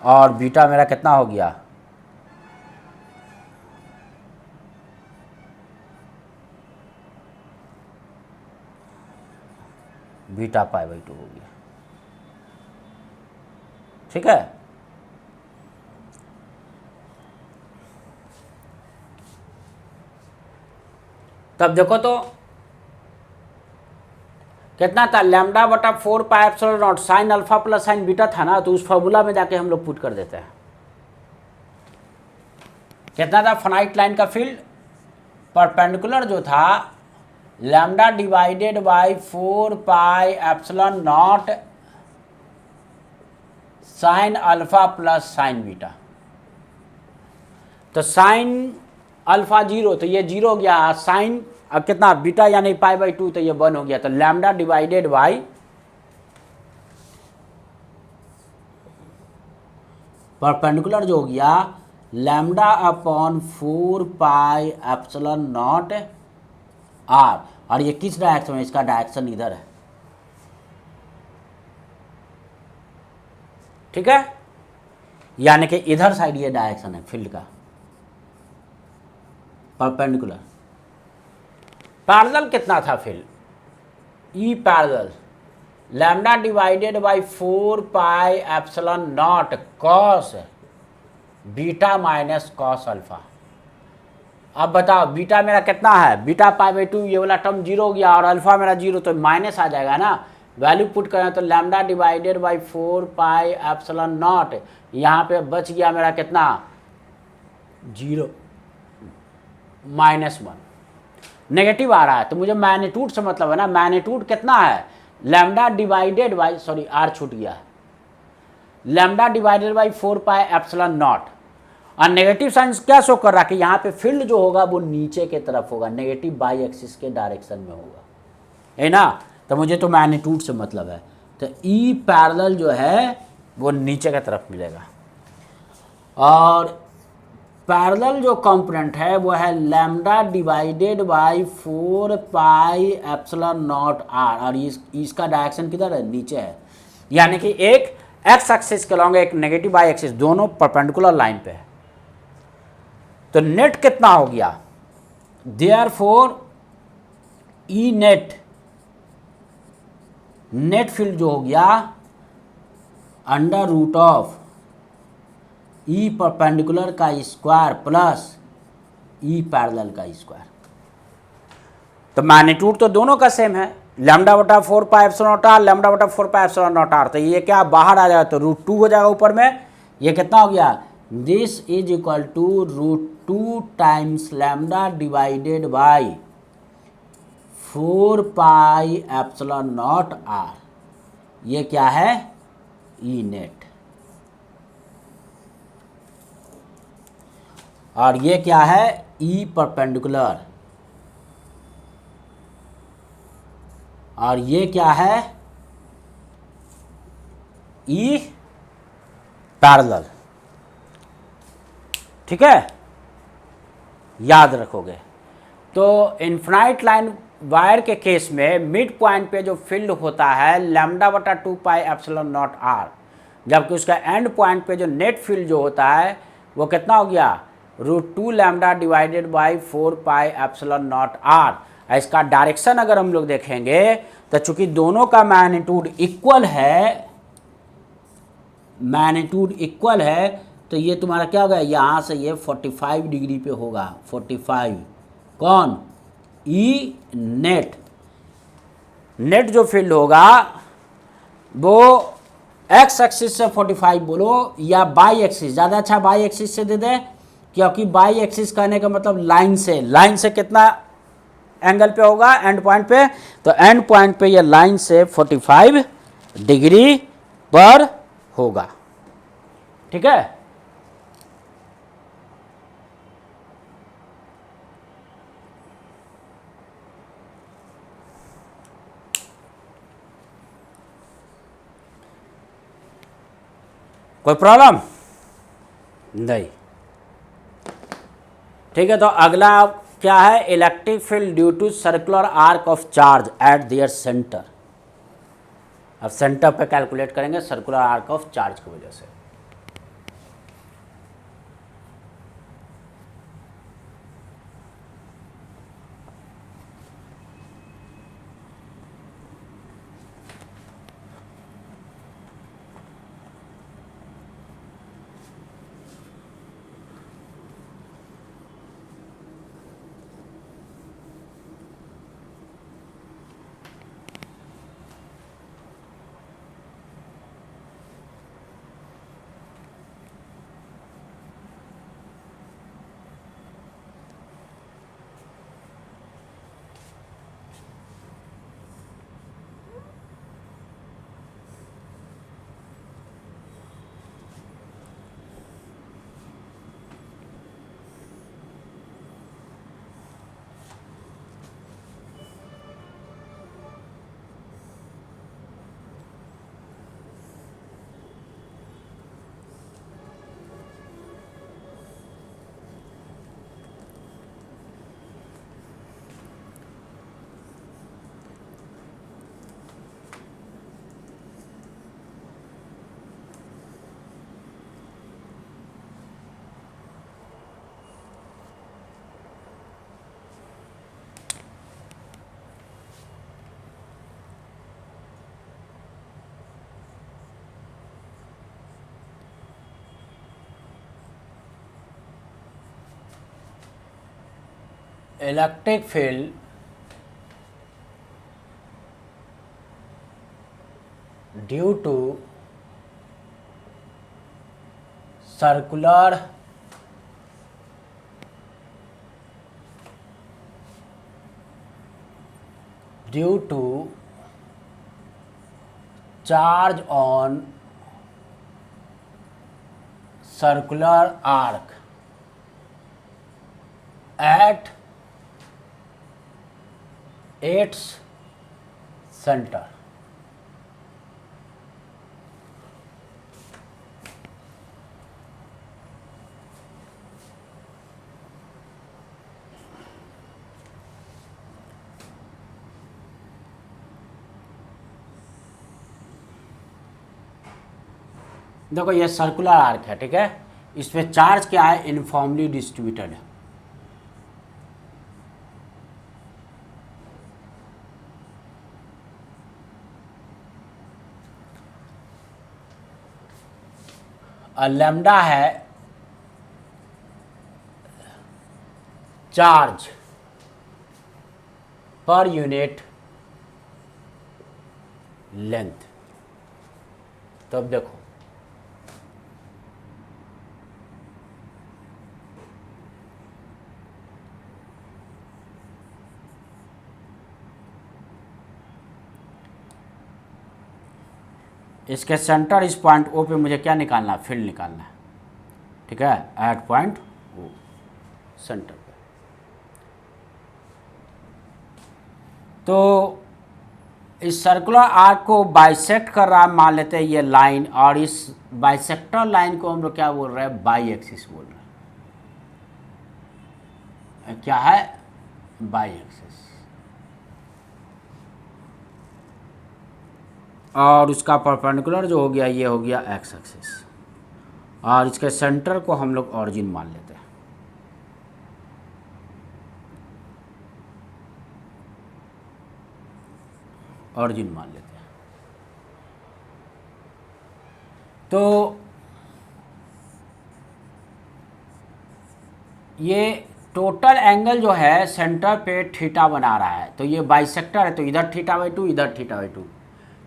और बीटा मेरा कितना हो गया, बीटा π/2 हो गया। ठीक है, तब देखो तो कितना था, लैम्डा बटा 4πε0 sine alpha plus sine beta था ना, तो उस फॉर्मूला में जाके हम लोग पुट कर देते हैं। कितना था फाइनाइट लाइन का फील्ड, परपेंडिकुलर जो था lambda divided by 4πε0 sine alpha plus sine beta, तो साइन अल्फा 0 तो ये 0 हो गया, साइन अब कितना बीटा यानी π/2 तो ये 1 हो गया, तो लैम्डा डिवाइडेड बाई परपेंडिकुलर जो हो गया लैम्डा अपॉन 4πε0 r, और ये किस डायरेक्शन में, इसका डायरेक्शन इधर है। ठीक है, यानी कि इधर साइड ये डायरेक्शन है फील्ड का, परपेंडिकुलर। पैरेलल कितना था field, E parallel lambda divided by 4πε0 cos beta minus cos alpha. अब बताओ बीटा मेरा कितना है, बीटा π/2, ये वाला टर्म 0 हो गया और अल्फा मेरा 0, तो माइनस आ जाएगा ना, वैल्यू पुट करें तो लैम्डा डिवाइडेड बाई 4πε0, यहाँ पे बच गया मेरा कितना, 0 -1, नेगेटिव आ रहा है, तो मुझे मैग्नीट्यूड से मतलब है ना, मैग्नीट्यूड कितना है, lambda divided by, sorry R छूट गया, लैम्डा डिवाइडेड बाई 4πε0, और नेगेटिव साइन क्या शो कर रहा है कि यहाँ पे फील्ड जो होगा वो नीचे के तरफ होगा, नेगेटिव बाई एक्सिस के डायरेक्शन में होगा, है ना, तो मुझे तो मैग्नीट्यूड से मतलब है, तो ई पैरेलल जो है वो नीचे की तरफ मिलेगा, और पैरेलल जो कंपोनेंट है वो है लैम्डा डिवाइडेड बाई 4πε0 r, और इसका डायरेक्शन किधर है, नीचे है, यानी कि एक एक्स एक्सिस के लॉन्ग एक नेगेटिव बाई एक्सिस, दोनों परपेंडिकुलर लाइन पे है। तो नेट कितना हो गया, देयरफॉर ई नेट फील्ड जो हो गया under root of E perpendicular का स्क्वायर प्लस ई पैरेलल का स्क्वायर। तो मैग्नीट्यूड तो दोनों का सेम है, लैम्डा बटा 4πε0 r, लैम्डा बटा 4πε0 r, तो ये क्या बाहर आ जाएगा तो √2 हो जाएगा ऊपर में, ये कितना हो गया, this is equal to √2 times lambda divided by 4πε0 r, ये क्या है, ई नेट। और ये क्या है, ई परपेंडिकुलर, और ये क्या है, ई पैरेलल। ठीक है, याद रखोगे। तो इन्फिनाइट लाइन वायर के केस में मिड पॉइंट पे जो फील्ड होता है लैम्डा बटा 2 पाई एप्सिलॉन नॉट आर, जबकि उसका एंड पॉइंट पे जो नेट फील्ड जो होता है वो कितना हो गया, √2 lambda divided by 4 pi epsilon naught R. इसका डायरेक्शन अगर हम लोग देखेंगे तो चूंकि दोनों का मैग्नीट्यूड इक्वल है, मैग्नीट्यूड इक्वल है, तो ये तुम्हारा क्या होगा, यहाँ से ये 45 डिग्री पे होगा, 45। कौन, ई नेट, नेट जो फील्ड होगा वो एक्स एक्सिस से 45 बोलो या बाई एक्सिस, ज़्यादा अच्छा बाई एक्सिस से दे दे, क्योंकि बाई एक्सिस कहने का मतलब लाइन से, लाइन से कितना एंगल पे होगा, एंड पॉइंट पे, तो एंड पॉइंट पे ये लाइन से 45 डिग्री पर होगा। ठीक है, कोई प्रॉब्लम नहीं। ठीक है, तो अगला क्या है, electric field due to circular arc of charge at their centre. अब सेंटर पे कैलकुलेट करेंगे सर्कुलर आर्क ऑफ चार्ज की वजह से। Electric field due to circular due to charge on circular arc at its center। देखो ये सर्कुलर आर्क है, ठीक है, इसमें चार्ज क्या है, यूनिफॉर्मली डिस्ट्रीब्यूटेड है। और लैम्डा है चार्ज पर यूनिट लेंथ। तो अब देखो इसके सेंटर इस पॉइंट ओ पे मुझे क्या निकालना है, फील्ड निकालना है। ठीक है, एट पॉइंट ओ। सेंटर पे। तो इस सर्कुलर आर्क को बाइसेक्ट कर रहा है, मान लेते हैं ये लाइन, और इस बाइसेक्टर लाइन को हम लोग क्या बोल रहे हैं, बाई एक्सिस बोल रहे हैं। क्या है, बाई एक्सिस। और उसका परपेंडिकुलर जो हो गया ये हो गया एक्स एक्सिस, और इसके सेंटर को हम लोग ऑरिजिन मान लेते हैं। ऑरिजिन मान लेते हैं। तो ये टोटल एंगल जो है सेंटर पे थीटा बना रहा है, तो ये बाइसेक्टर है, तो इधर θ/2 इधर θ/2।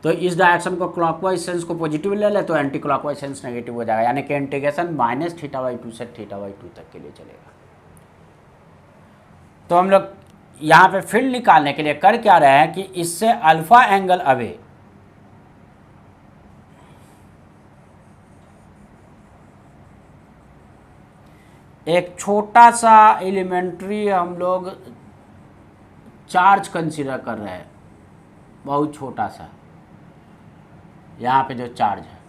तो इस डायरेक्शन को क्लॉकवाइज सेंस को पॉजिटिव ले ले तो एंटी क्लॉकवाइज सेंस नेगेटिव हो जाएगा, यानी कि इंटीग्रेशन -θ/2 से θ/2 तक के लिए चलेगा। तो हम लोग यहाँ पे फील्ड निकालने के लिए कर क्या रहे हैं कि इससे अल्फा एंगल अवे एक छोटा सा एलिमेंट्री हम लोग चार्ज कंसीडर कर रहे हैं, बहुत छोटा सा। यहाँ पे जो चार्ज है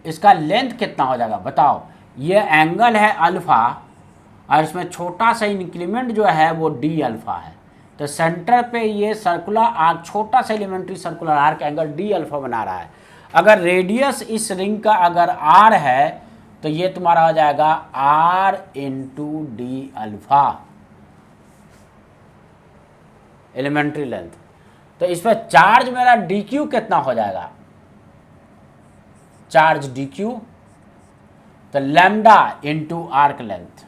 इसका लेंथ कितना हो जाएगा बताओ। ये एंगल है अल्फा और इसमें छोटा सा इंक्रीमेंट जो है वो डी अल्फा है। तो सेंटर पे ये सर्कुलर आर्क, छोटा सा elementary circular arc angle D alpha बना रहा है। अगर रेडियस इस रिंग का अगर आर है तो ये तुम्हारा हो जाएगा R into D alpha elementary length. तो इस पर चार्ज मेरा डी क्यू कितना हो जाएगा, चार्ज डी क्यू, तो lambda into arc length,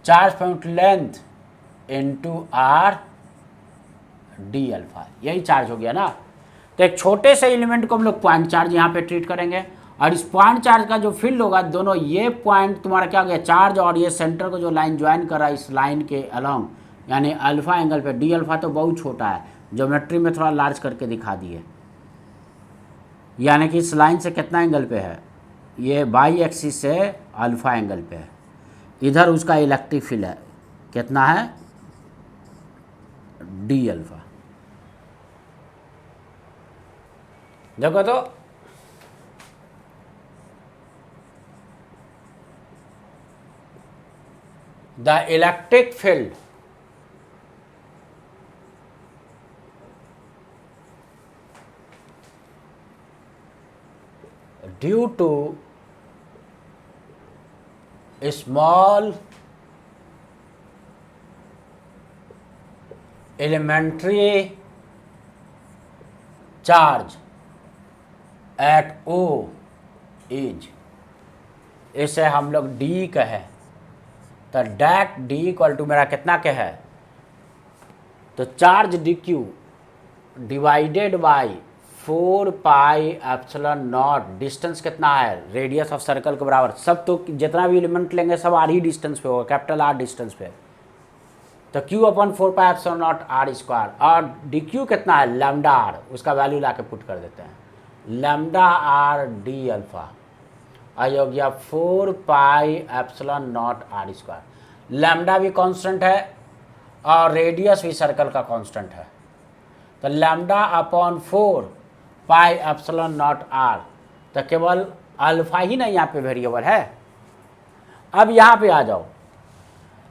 charge point length into R D alpha, यही चार्ज हो गया ना। तो एक छोटे से एलिमेंट को हम लोग पॉइंट चार्ज यहाँ पे ट्रीट करेंगे, और इस पॉइंट चार्ज का जो फील्ड होगा, दोनों ये पॉइंट तुम्हारा क्या हो गया चार्ज, और ये सेंटर को जो लाइन ज्वाइन कर रहा है इस लाइन के अलोंग, यानी अल्फा एंगल पे। डी अल्फा तो बहुत छोटा है, ज्योमेट्री में थोड़ा लार्ज करके दिखा दिए, यानी कि इस लाइन से कितना एंगल पे है, ये बाई एक्सिस से अल्फा एंगल पे है। इधर उसका इलेक्ट्रिक फील्ड है, कितना है, डी अल्फा। देखो तो the electric field due to a small elementary charge at O is, इसे हम लोग D कहे, तो डैट D इक्वल टू मेरा कितना के है, तो charge D Q divided by 4 pi epsilon not, distance कितना है, रेडियस ऑफ सर्कल के बराबर। सब तो जितना भी एलिमेंट लेंगे सब आर ही डिस्टेंस पे होगा, कैपिटल आर डिस्टेंस पे। तो Q upon 4 pi epsilon naught R square, और डी क्यू कितना है, लैम्डा आर, उसका वैल्यू ला के पुट कर देते हैं, लैम्डा आर डी अल्फा, और हो गया 4 pi epsilon naught R square. Lambda भी कांस्टेंट है और रेडियस भी सर्कल का कांस्टेंट है, तो lambda upon 4 pi epsilon naught R, तो केवल अल्फा ही ना यहाँ पे वेरिएबल है। अब यहाँ पे आ जाओ,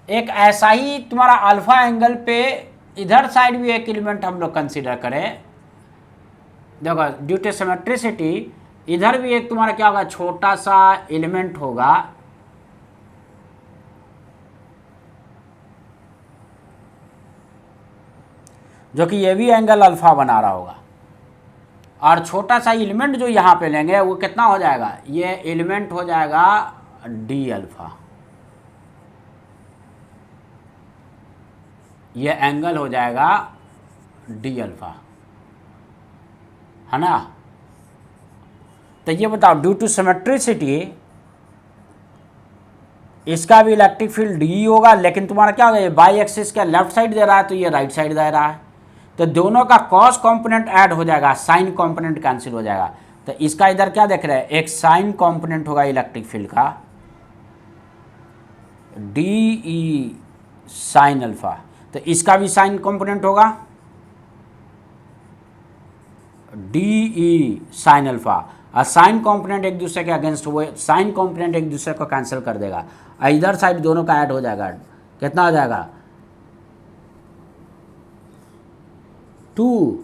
एक ऐसा ही तुम्हारा अल्फा एंगल पे इधर साइड भी एक एलिमेंट हम लोग कंसीडर करें। देखो ड्यू टू सिमेट्रिसिटी इधर भी एक तुम्हारा क्या होगा, छोटा सा एलिमेंट होगा, जो कि ये भी एंगल अल्फा बना रहा होगा, और छोटा सा एलिमेंट जो यहाँ पे लेंगे वो कितना हो जाएगा, ये एलिमेंट हो जाएगा डी अल्फा, ये एंगल हो जाएगा डी अल्फा, है ना। तो ये बताओ ड्यू टू सिमेट्रिसिटी इसका भी इलेक्ट्रिक फील्ड डी होगा, लेकिन तुम्हारा क्या होगा, ये बाई एक्सिस का लेफ्ट साइड दे रहा है तो ये राइट साइड दे रहा है, तो दोनों का कॉस कंपोनेंट ऐड हो जाएगा, साइन कंपोनेंट कैंसिल हो जाएगा। तो इसका इधर क्या देख रहे हैं, एक साइन कंपोनेंट होगा इलेक्ट्रिक फील्ड का, डी ई साइन अल्फा, तो इसका भी साइन कंपोनेंट होगा डी ई साइन अल्फा, और साइन कंपोनेंट एक दूसरे के अगेंस्ट हुए, साइन कंपोनेंट एक दूसरे को कैंसिल कर देगा, इधर साइड दोनों का ऐड हो जाएगा, कितना हो जाएगा 2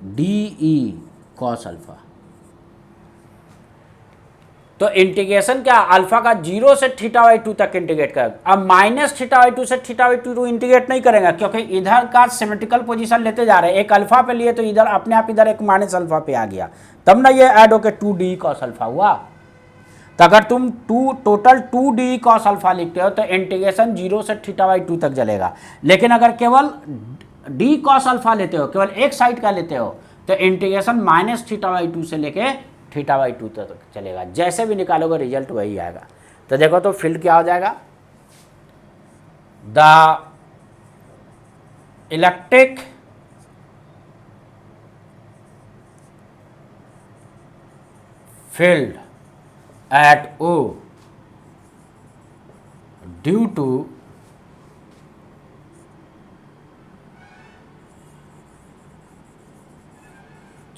डी ई कॉस अल्फा। तो इंटीग्रेशन क्या, अल्फा का 0 से θ/2 तक इंटीग्रेट करेगा। अब माइनस θ/2 से θ/2 इंटीग्रेट नहीं करेगा, क्योंकि इधर का सिमेट्रिकल पोजीशन लेते जा रहे हैं, एक अल्फा पे लिए तो इधर अपने आप इधर एक माइनस अल्फा पे आ गया, तब ना ये ऐड होकर 2d cos अल्फा हुआ। तो अगर तुम टोटल 2d cos अल्फा लिखते हो तो इंटीग्रेशन 0 से θ/2 तक चलेगा, लेकिन अगर केवल d cos अल्फा लेते हो, केवल एक साइड का लेते हो, तो इंटीग्रेशन माइनस θ/2 से लेके θ/2 तक चलेगा। जैसे भी निकालोगे रिजल्ट वही आएगा। तो देखो तो फील्ड क्या हो जाएगा, the electric field at O due to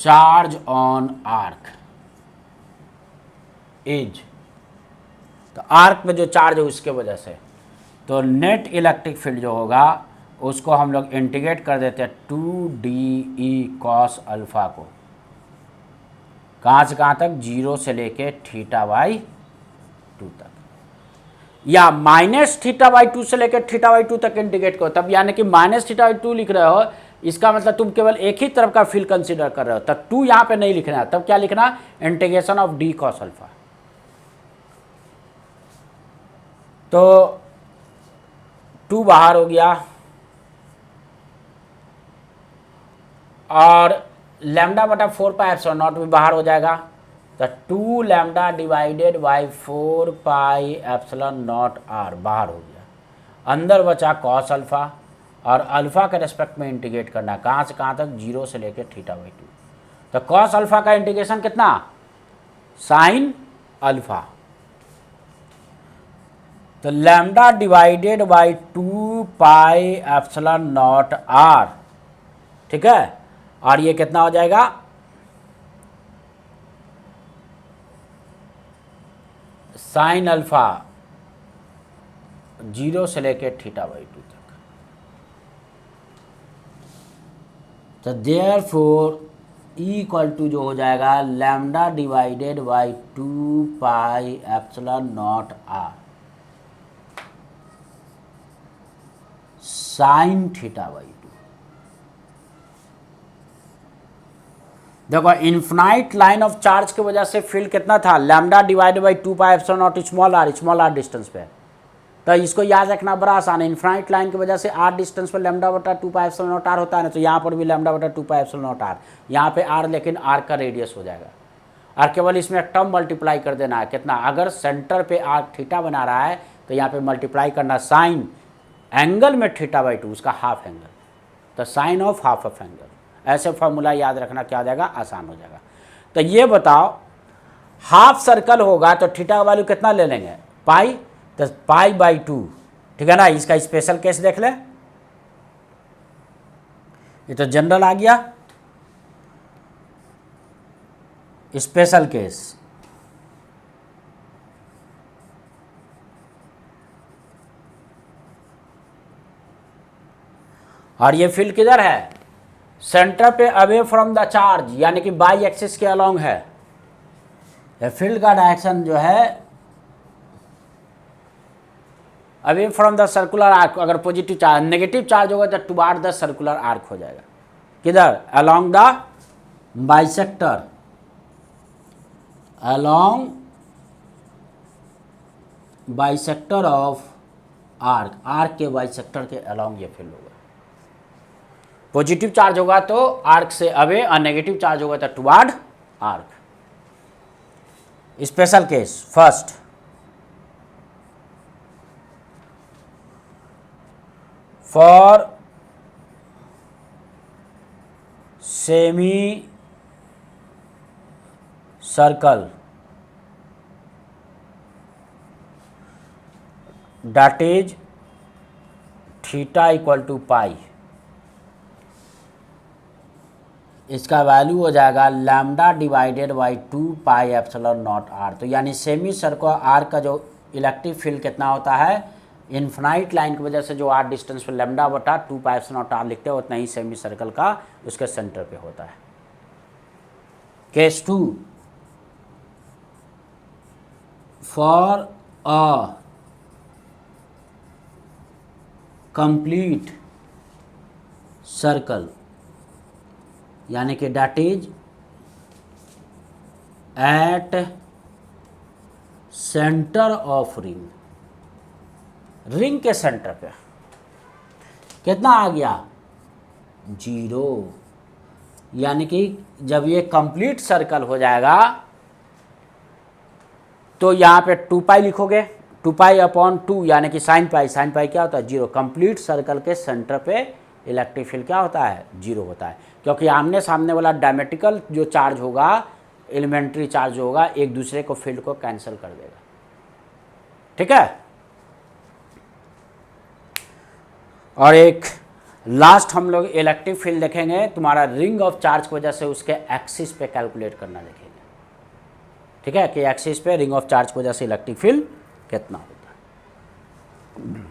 charge on arc is, तो आर्क में जो चार्ज है उसके वजह से, तो नेट इलेक्ट्रिक फील्ड जो होगा उसको हम लोग इंटीग्रेट कर देते हैं 2d cos अल्फा को, कहाँ से कहाँ तक, 0 से लेके θ/2 तक, या माइनस θ/2 से लेकर θ/2 तक इंटीग्रेट करो, तब यानी कि माइनस θ/2 लिख रहे हो, इसका मतलब तुम केवल एक ही तरफ का फील्ड कंसीडर कर रहे हो, तब 2 यहाँ पे नहीं लिखना है, तब क्या लिखना, integration of d cos alpha. तो 2 बाहर हो गया, और लैम्डा बटा 4πε0 भी बाहर हो जाएगा, तो 2 लैम्डा डिवाइडेड बाई 4πε0 r बाहर हो गया, अंदर बचा cos अल्फा, और अल्फा के रेस्पेक्ट में इंटीग्रेट करना, कहाँ से कहाँ तक, 0 से लेकर θ/2। तो cos अल्फा का इंटीग्रेशन कितना, साइन अल्फा, तो लैम्डा डिवाइडेड बाई 2πε0 r, ठीक है, और ये कितना हो जाएगा, साइन अल्फा 0 से लेके θ/2 तक। तो देयरफॉर E जो हो जाएगा lambda divided by 2πε0 r sine θ/2। देखो इन्फिनाइट लाइन ऑफ चार्ज की वजह से फील्ड कितना था, lambda divided by 2πε0 small R distance पे, तो इसको याद रखना बड़ा आसान है। इन्फिनाइट लाइन की वजह से आर डिस्टेंस पर लैम्डा बटा 2πε0 r होता है ना, तो यहाँ पर भी लैम्डा बटा 2πε0 r, यहाँ पे आर लेकिन आर का रेडियस हो जाएगा, और केवल इसमें एक टर्म मल्टीप्लाई कर देना है, कितना, अगर सेंटर पे आर थीटा बना रहा है तो यहाँ पे मल्टीप्लाई करना साइन एंगल में θ/2 उसका हाफ एंगल, तो sine of half of angle, ऐसे फॉर्मूला याद रखना, क्या हो जाएगा, आसान हो जाएगा। तो ये बताओ हाफ सर्कल होगा तो थीटा का वैल्यू कितना ले लेंगे, पाई, तो π/2, ठीक है ना। इसका स्पेशल केस देख ले, ये तो जनरल आ गया, स्पेशल केस, और ये फील्ड किधर है, सेंटर पे अवे फ्रॉम द चार्ज, यानी कि बाई एक्सिस के अलोंग है। ये फील्ड का डायरेक्शन जो है away from the circular arc, अगर पॉजिटिव चार्ज, नेगेटिव चार्ज होगा तो टुवार्ड द सर्कुलर आर्क हो जाएगा, किधर, along the bisector, along bisector of arc, arc के बाइसेक्टर के अलोंग ये फील्ड होगा। पॉजिटिव चार्ज होगा तो आर्क से अवे, और नेगेटिव चार्ज होगा तो toward arc. Special case first, for semicircle that is theta equal to pi, इसका वैल्यू हो जाएगा lambda divided by 2 pi epsilon naught R. तो यानी सेमी सर्कुलर आर का जो इलेक्ट्रिक फील्ड कितना होता है, इन्फिनाइट लाइन की वजह से जो आर डिस्टेंस पे लैम्डा बटा 2 पाई एप्सिलॉन नॉट आर लिखते हैं, उतना ही सेमी सर्कल का उसके सेंटर पे होता है। Case 2, for a complete circle, यानी कि that is at centre of ring, ring के सेंटर पे कितना आ गया 0, यानी कि जब ये कंप्लीट सर्कल हो जाएगा तो यहाँ पे 2 पाई लिखोगे, 2 पाई अपॉन 2 यानी कि साइन पाई, साइन पाई क्या होता है 0। कंप्लीट सर्कल के सेंटर पे इलेक्ट्रिक फील्ड क्या होता है 0 होता है, क्योंकि आमने सामने वाला डायमेट्रिकल जो चार्ज होगा, एलिमेंट्री चार्ज होगा, एक दूसरे को फील्ड को कैंसिल कर देगा। ठीक है, और एक लास्ट हम लोग इलेक्ट्रिक फील्ड देखेंगे, तुम्हारा रिंग ऑफ चार्ज की वजह से उसके एक्सिस पे कैलकुलेट करना देखेंगे। ठीक है, कि एक्सिस पे रिंग ऑफ चार्ज की वजह से इलेक्ट्रिक फील्ड कितना होता है।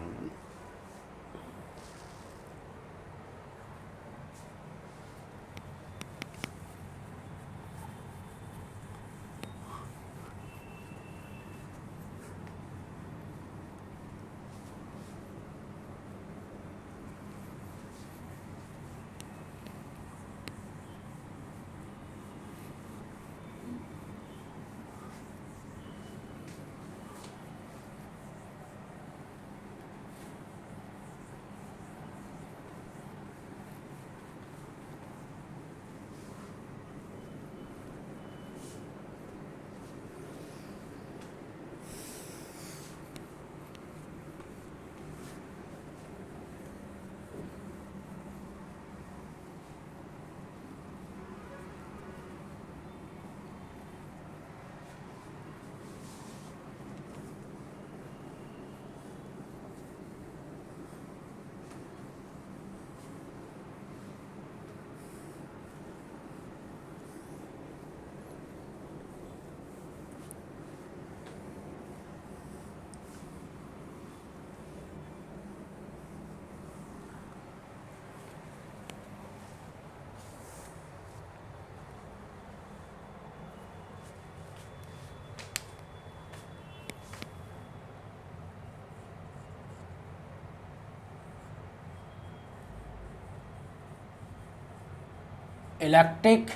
Electric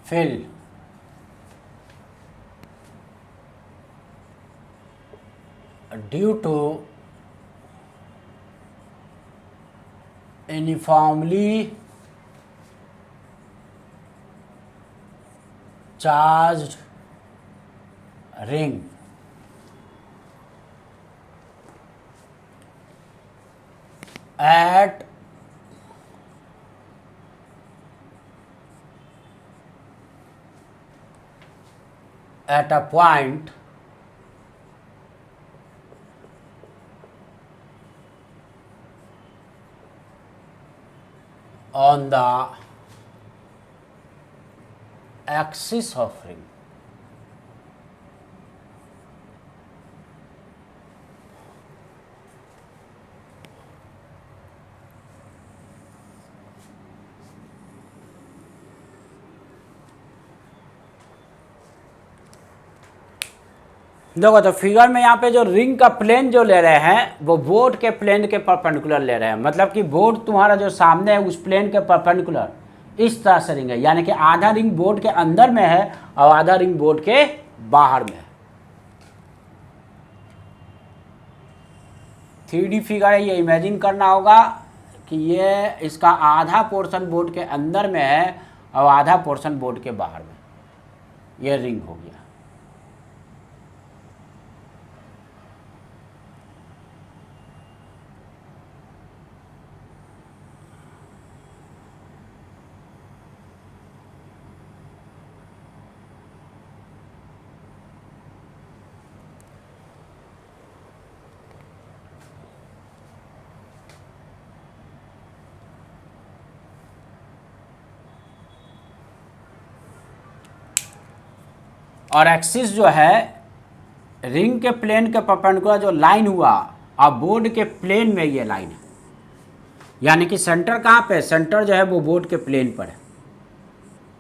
field due to uniformly charged ring at a point on the axis of ring. देखो तो फिगर में यहाँ पे जो रिंग का प्लेन जो ले रहे हैं वो बोर्ड के प्लेन के परपेंडिकुलर ले रहे हैं, मतलब कि बोर्ड तुम्हारा जो सामने है उस प्लेन के परपेंडिकुलर इस तरह से रिंग है, यानी कि आधा रिंग बोर्ड के अंदर में है और आधा रिंग बोर्ड के बाहर में है। 3D फिगर है, ये इमेजिन करना होगा कि ये इसका आधा पोर्शन बोर्ड के अंदर में है और आधा पोर्शन बोर्ड के बाहर में, ये रिंग हो गया। और एक्सिस जो है रिंग के प्लेन के परपेंडिकुलर जो लाइन हुआ और बोर्ड के प्लेन में ये लाइन है, यानी कि सेंटर कहाँ पे, सेंटर जो है वो बोर्ड के प्लेन पर है।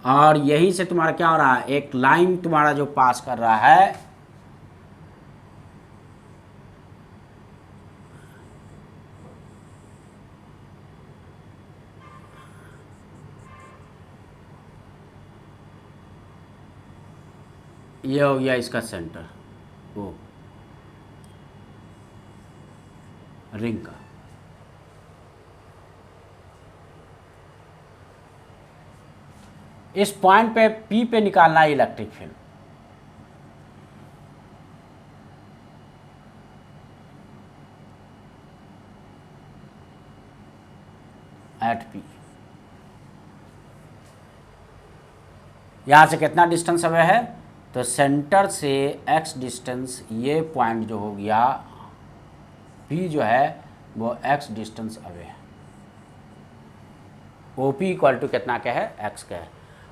और यही से तुम्हारा क्या हो रहा है, एक लाइन तुम्हारा जो पास कर रहा है ये हो गया इसका सेंटर, वो रिंग का। इस पॉइंट पे पी पे निकालना है इलेक्ट्रिक फील्ड। एट पी यहां से कितना डिस्टेंस अवे है, तो सेंटर से x डिस्टेंस, ये पॉइंट जो हो गया P जो है वो x डिस्टेंस अवे है। OP इक्वल टू कितना क्या है, x का है।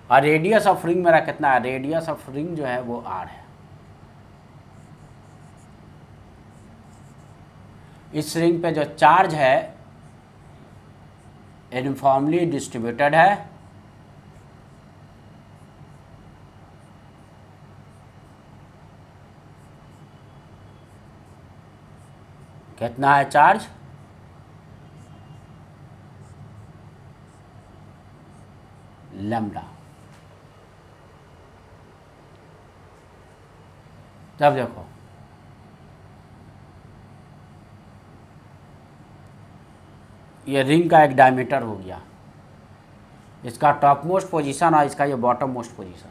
और रेडियस ऑफ रिंग मेरा कितना है, रेडियस ऑफ रिंग जो है वो r है। इस रिंग पे जो चार्ज है यूनिफॉर्मली डिस्ट्रीब्यूटेड है, कितना है चार्ज, लैम्डा। तब देखो ये रिंग का एक डायमीटर हो गया, इसका टॉप मोस्ट पोजीशन और इसका ये बॉटम मोस्ट पोजीशन।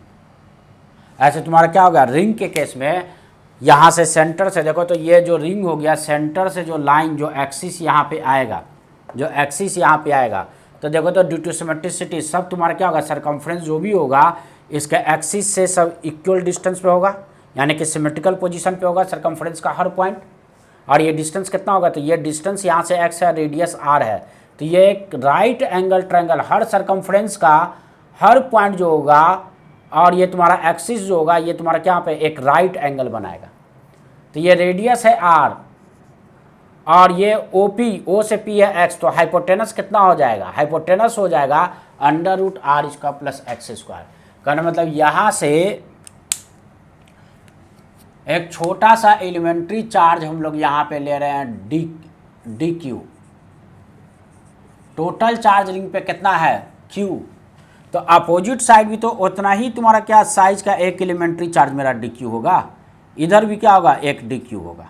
ऐसे तुम्हारा क्या होगा, रिंग के केस में यहाँ से सेंटर से देखो तो ये जो रिंग हो गया, सेंटर से जो लाइन जो एक्सिस यहाँ पे आएगा, जो एक्सिस यहाँ पे आएगा, तो देखो तो ड्यू टू सिमेट्रिसिटी सब तुम्हारा क्या होगा, सरकमफ्रेंस जो भी होगा इसके एक्सिस से सब इक्वल डिस्टेंस पे होगा, यानी कि सिमेट्रिकल पोजीशन पे होगा सरकमफ्रेंस का हर पॉइंट। और ये डिस्टेंस कितना होगा, तो ये डिस्टेंस यहाँ से x है, रेडियस r है, तो ये एक राइट एंगल ट्रायंगल हर सरकमफ्रेंस का हर पॉइंट जो होगा और ये तुम्हारा एक्सिस जो होगा ये तुम्हारा क्या पे एक राइट एंगल बनाएगा। तो ये रेडियस है r और ये OP, O से P है x, तो हाइपोटेनस कितना हो जाएगा, हाइपोटेनस हो जाएगा √r² प्लस x²। कहने मतलब यहाँ से एक छोटा सा एलिमेंट्री चार्ज हम लोग यहाँ पे ले रहे हैं dq, टोटल चार्ज रिंग पे कितना है q, तो अपोजिट साइड भी तो उतना ही तुम्हारा क्या साइज का एक एलिमेंट्री चार्ज मेरा dq होगा, इधर भी क्या होगा एक dq होगा।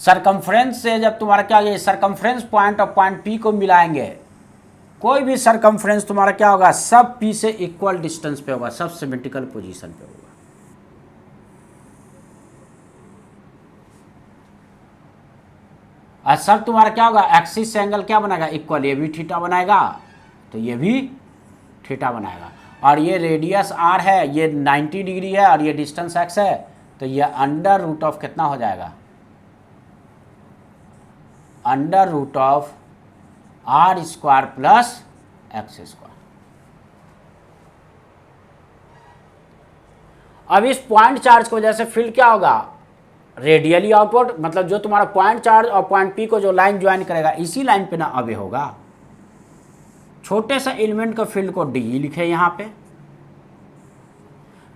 सरकमफ्रेंस से जब तुम्हारा क्या होगा, सरकमफ्रेंस पॉइंट और पॉइंट P को मिलाएंगे, कोई भी सरकमफ्रेंस तुम्हारा क्या होगा सब P से इक्वल डिस्टेंस पे होगा, सब सिमेट्रिकल पोजीशन पे होगा। और सब तुम्हारा क्या होगा एक्सिस से एंगल क्या बनाएगा इक्वल, ये भी थीटा बनाएगा तो ये भी थीटा बनाएगा। और ये रेडियस r है, ये 90 डिग्री है और ये डिस्टेंस x है, तो ये √ऑफ कितना हो जाएगा, √ऑफ r² प्लस x²। अब इस पॉइंट चार्ज की वजह से फील्ड क्या होगा, रेडियली आउटवर्ड, मतलब जो तुम्हारा पॉइंट चार्ज और पॉइंट P को जो लाइन ज्वाइन करेगा इसी लाइन पे ना अवे होगा। छोटे से एलिमेंट का फील्ड को डी लिखे यहाँ पे,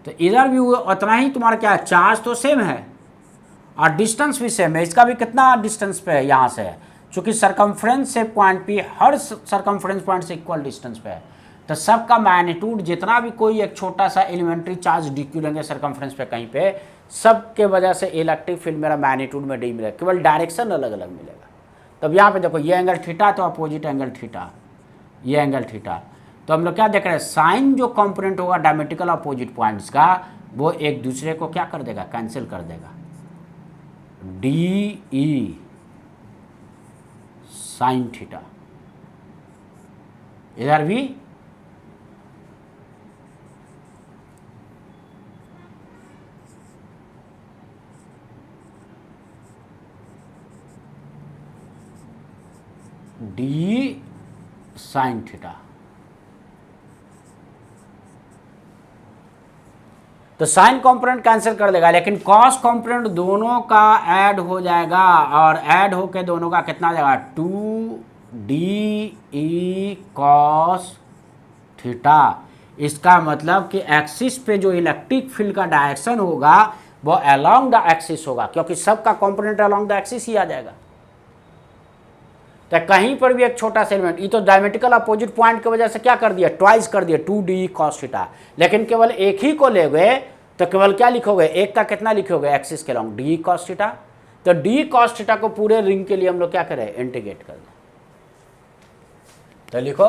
तो इधर भी उतना ही तुम्हारा क्या है, चार्ज तो सेम है और डिस्टेंस भी सेम है। इसका भी कितना डिस्टेंस पे है, यहाँ से है, चूंकि सरकमफ्रेंस से पॉइंट P हर सरकमफ्रेंस पॉइंट से इक्वल डिस्टेंस पे है, तो सबका मैग्नीट्यूड जितना भी कोई एक छोटा सा एलिमेंट्री चार्ज dq लेंगे सरकमफ्रेंस पे कहीं पे, सब के वजह से इलेक्ट्रिक फील्ड मेरा मैग्नीट्यूड में डी मिलेगा, केवल डायरेक्शन अलग अलग मिलेगा। तब यहाँ पे देखो ये एंगल थीटा तो अपोजिट एंगल थीटा, ये एंगल थीटा, तो हम लोग क्या देख रहे हैं, साइन जो कंपोनेंट होगा डायमेट्रिकल अपोजिट पॉइंट्स का वो एक दूसरे को क्या कर देगा, कैंसिल कर देगा। डी ई साइन थीटा, इधर भी डी साइन थीटा। तो साइन कंपोनेंट कैंसिल कर देगा, लेकिन कॉस कंपोनेंट दोनों का ऐड हो जाएगा, और ऐड होके दोनों का कितना आ जाएगा 2DE cos थीटा। इसका मतलब कि एक्सिस पे जो इलेक्ट्रिक फील्ड का डायरेक्शन होगा वो अलोंग द एक्सिस होगा, क्योंकि सबका कंपोनेंट अलोंग द एक्सिस ही आ जाएगा। तो कहीं पर भी एक छोटा सा एलिमेंट, ये तो डायमेट्रिकल अपोजिट पॉइंट की वजह से क्या कर दिया, ट्वाइस कर दिया 2DE cos थीटा, लेकिन केवल एक ही को ले गए तो केवल क्या लिखोगे, एक का कितना लिखोगे एक्सिस के अलोंग DE cos थीटा। तो DE cos थीटा को पूरे रिंग के लिए हम लोग क्या करें, इंटीग्रेट कर दें। तो लिखो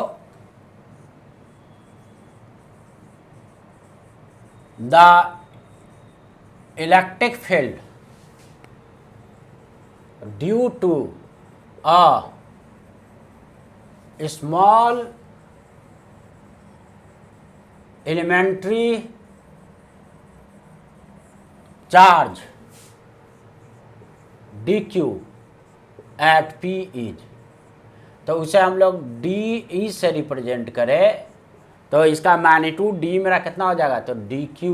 the electric field due to a small elementary charge dq at p is, तो उसे हम लोग DE से रिप्रेजेंट करें तो इसका मैग्नीट्यूड D मेरा कितना हो जाएगा, तो dq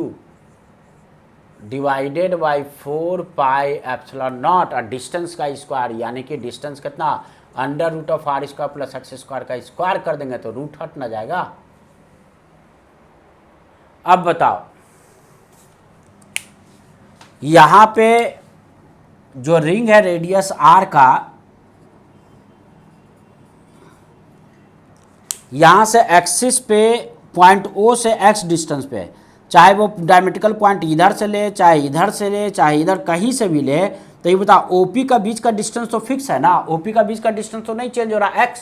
divided by 4 pi epsilon naught और डिस्टेंस का स्क्वायर, यानी कि डिस्टेंस कितना under root of R square plus x square का स्क्वायर कर देंगे तो रूट हट ना जाएगा। अब बताओ यहां पे जो रिंग है रेडियस आर का, यहां से एक्सिस पे पॉइंट O से x डिस्टेंस पे, चाहे वो डायमेट्रिकल पॉइंट इधर से ले, चाहे इधर से ले, चाहे इधर कहीं से भी ले, तो ये बताओ OP का बीच का डिस्टेंस तो फिक्स है ना, OP का बीच का डिस्टेंस तो नहीं चेंज हो रहा x।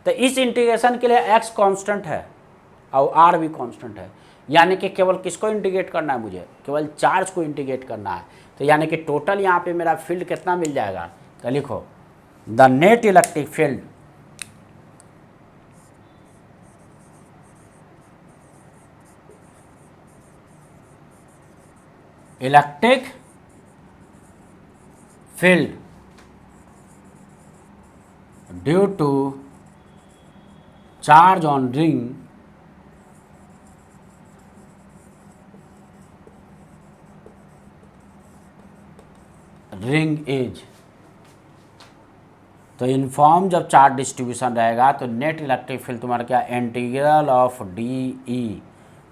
तो इस इंटीग्रेशन के लिए x कांस्टेंट है और r भी कांस्टेंट है, यानी कि केवल किसको इंटीग्रेट करना है, मुझे केवल चार्ज को इंटीग्रेट करना है। तो यानी कि टोटल यहाँ पे मेरा फील्ड कितना मिल जाएगा, तो लिखो the net electric field electric field due to charge on ring is, तो इनफॉर्म जब चार्ज डिस्ट्रीब्यूशन रहेगा तो नेट इलेक्ट्रिक फील्ड तुम्हारा क्या, इंटीग्रल ऑफ DE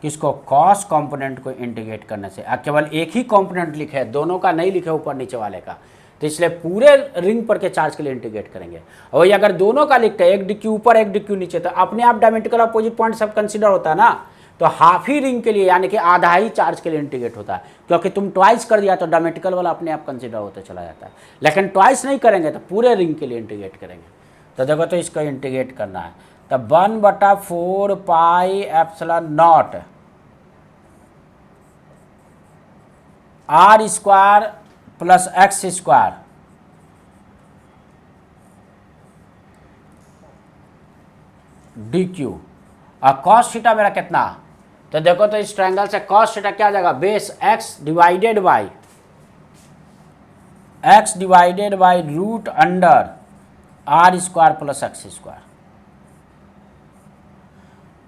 किसको, कॉस कंपोनेंट को इंटीग्रेट करने से। केवल एक ही कंपोनेंट लिखे, दोनों का नहीं लिखे ऊपर नीचे वाले का, तो इसलिए पूरे रिंग पर के चार्ज के लिए इंटीग्रेट करेंगे। और ये अगर दोनों का लिखते हैं, एक DQ ऊपर एक DQ नीचे, तो अपने आप डायमेट्रिकल अपोजिट पॉइंट सब कंसीडर होता है ना, तो हाफ ही रिंग के लिए यानी कि आधा ही चार्ज के लिए इंटीग्रेट होता है, क्योंकि तुम ट्वाइस कर दिया तो डायमेट्रिकल वाला अपने आप कंसीडर होते चला जाता है, लेकिन ट्वाइस नहीं करेंगे तो पूरे रिंग के लिए इंटीग्रेट करेंगे। तो देखो तो इसको इंटीग्रेट करना है, तो 1/4 पाई epsilon not R square plus x square DQ, और कॉस थीटा मेरा कितना, तो देखो तो इस ट्रायंगल से कॉस थीटा क्या आ जाएगा, base x divided by root under R square plus x square.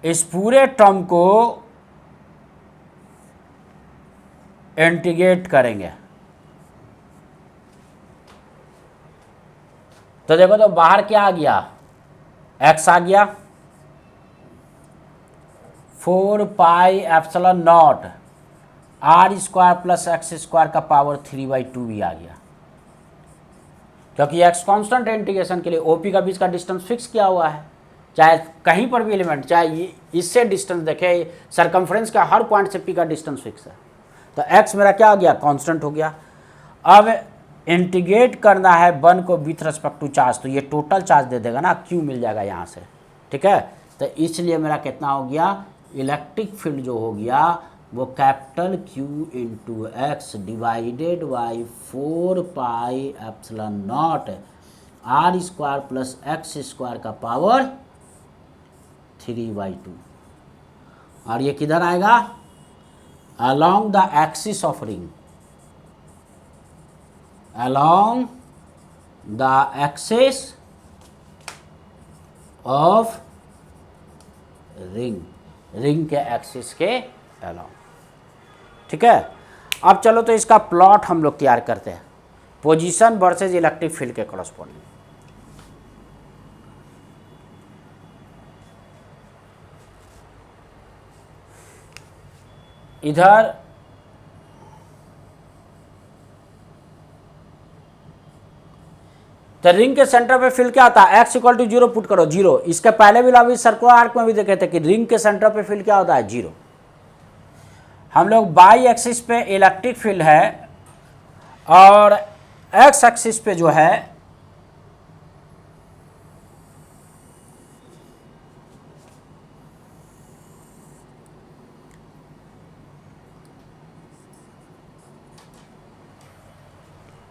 इस पूरे टर्म को इंटीग्रेट करेंगे तो देखो तो बाहर क्या आ गया, x आ गया, 4 pi epsilon not R square plus x square का पावर 3/2 भी आ गया, क्योंकि x कांस्टेंट है इंटीग्रेशन के लिए। OP का बीच का डिस्टेंस फिक्स किया हुआ है, चाहे कहीं पर भी एलिमेंट, चाहे इससे डिस्टेंस देखे, सरकमफ्रेंस का हर पॉइंट से P का डिस्टेंस फिक्स है, तो x मेरा क्या हो गया, कांस्टेंट हो गया। अब इंटीग्रेट करना है 1 को विथ रिस्पेक्ट टू चार्ज, तो ये टोटल चार्ज दे देगा ना, Q मिल जाएगा यहाँ से, ठीक है। तो इसलिए मेरा कितना हो गया, इलेक्ट्रिक फील्ड जो हो गया वो capital Q into x divided by 4 pi epsilon not R square plus x square का पावर 3/2, और ये किधर आएगा, along the axis of ring, along the axis of ring के एक्सिस के along, ठीक है। अब चलो तो इसका प्लॉट हम लोग तैयार करते हैं, पोजीशन वर्सेज इलेक्ट्रिक फील्ड के कॉरस्पॉन्डिंग। इधर तो रिंग के सेंटर पे फील्ड क्या होता है, x इक्वल टू 0 पुट करो 0। इसके पहले भी अभी सर्कुलर आर्क में भी देखे थे कि रिंग के सेंटर पे फील्ड क्या होता है 0। हम लोग बाई एक्सिस पे इलेक्ट्रिक फील्ड है और एक्स एक्सिस पे जो है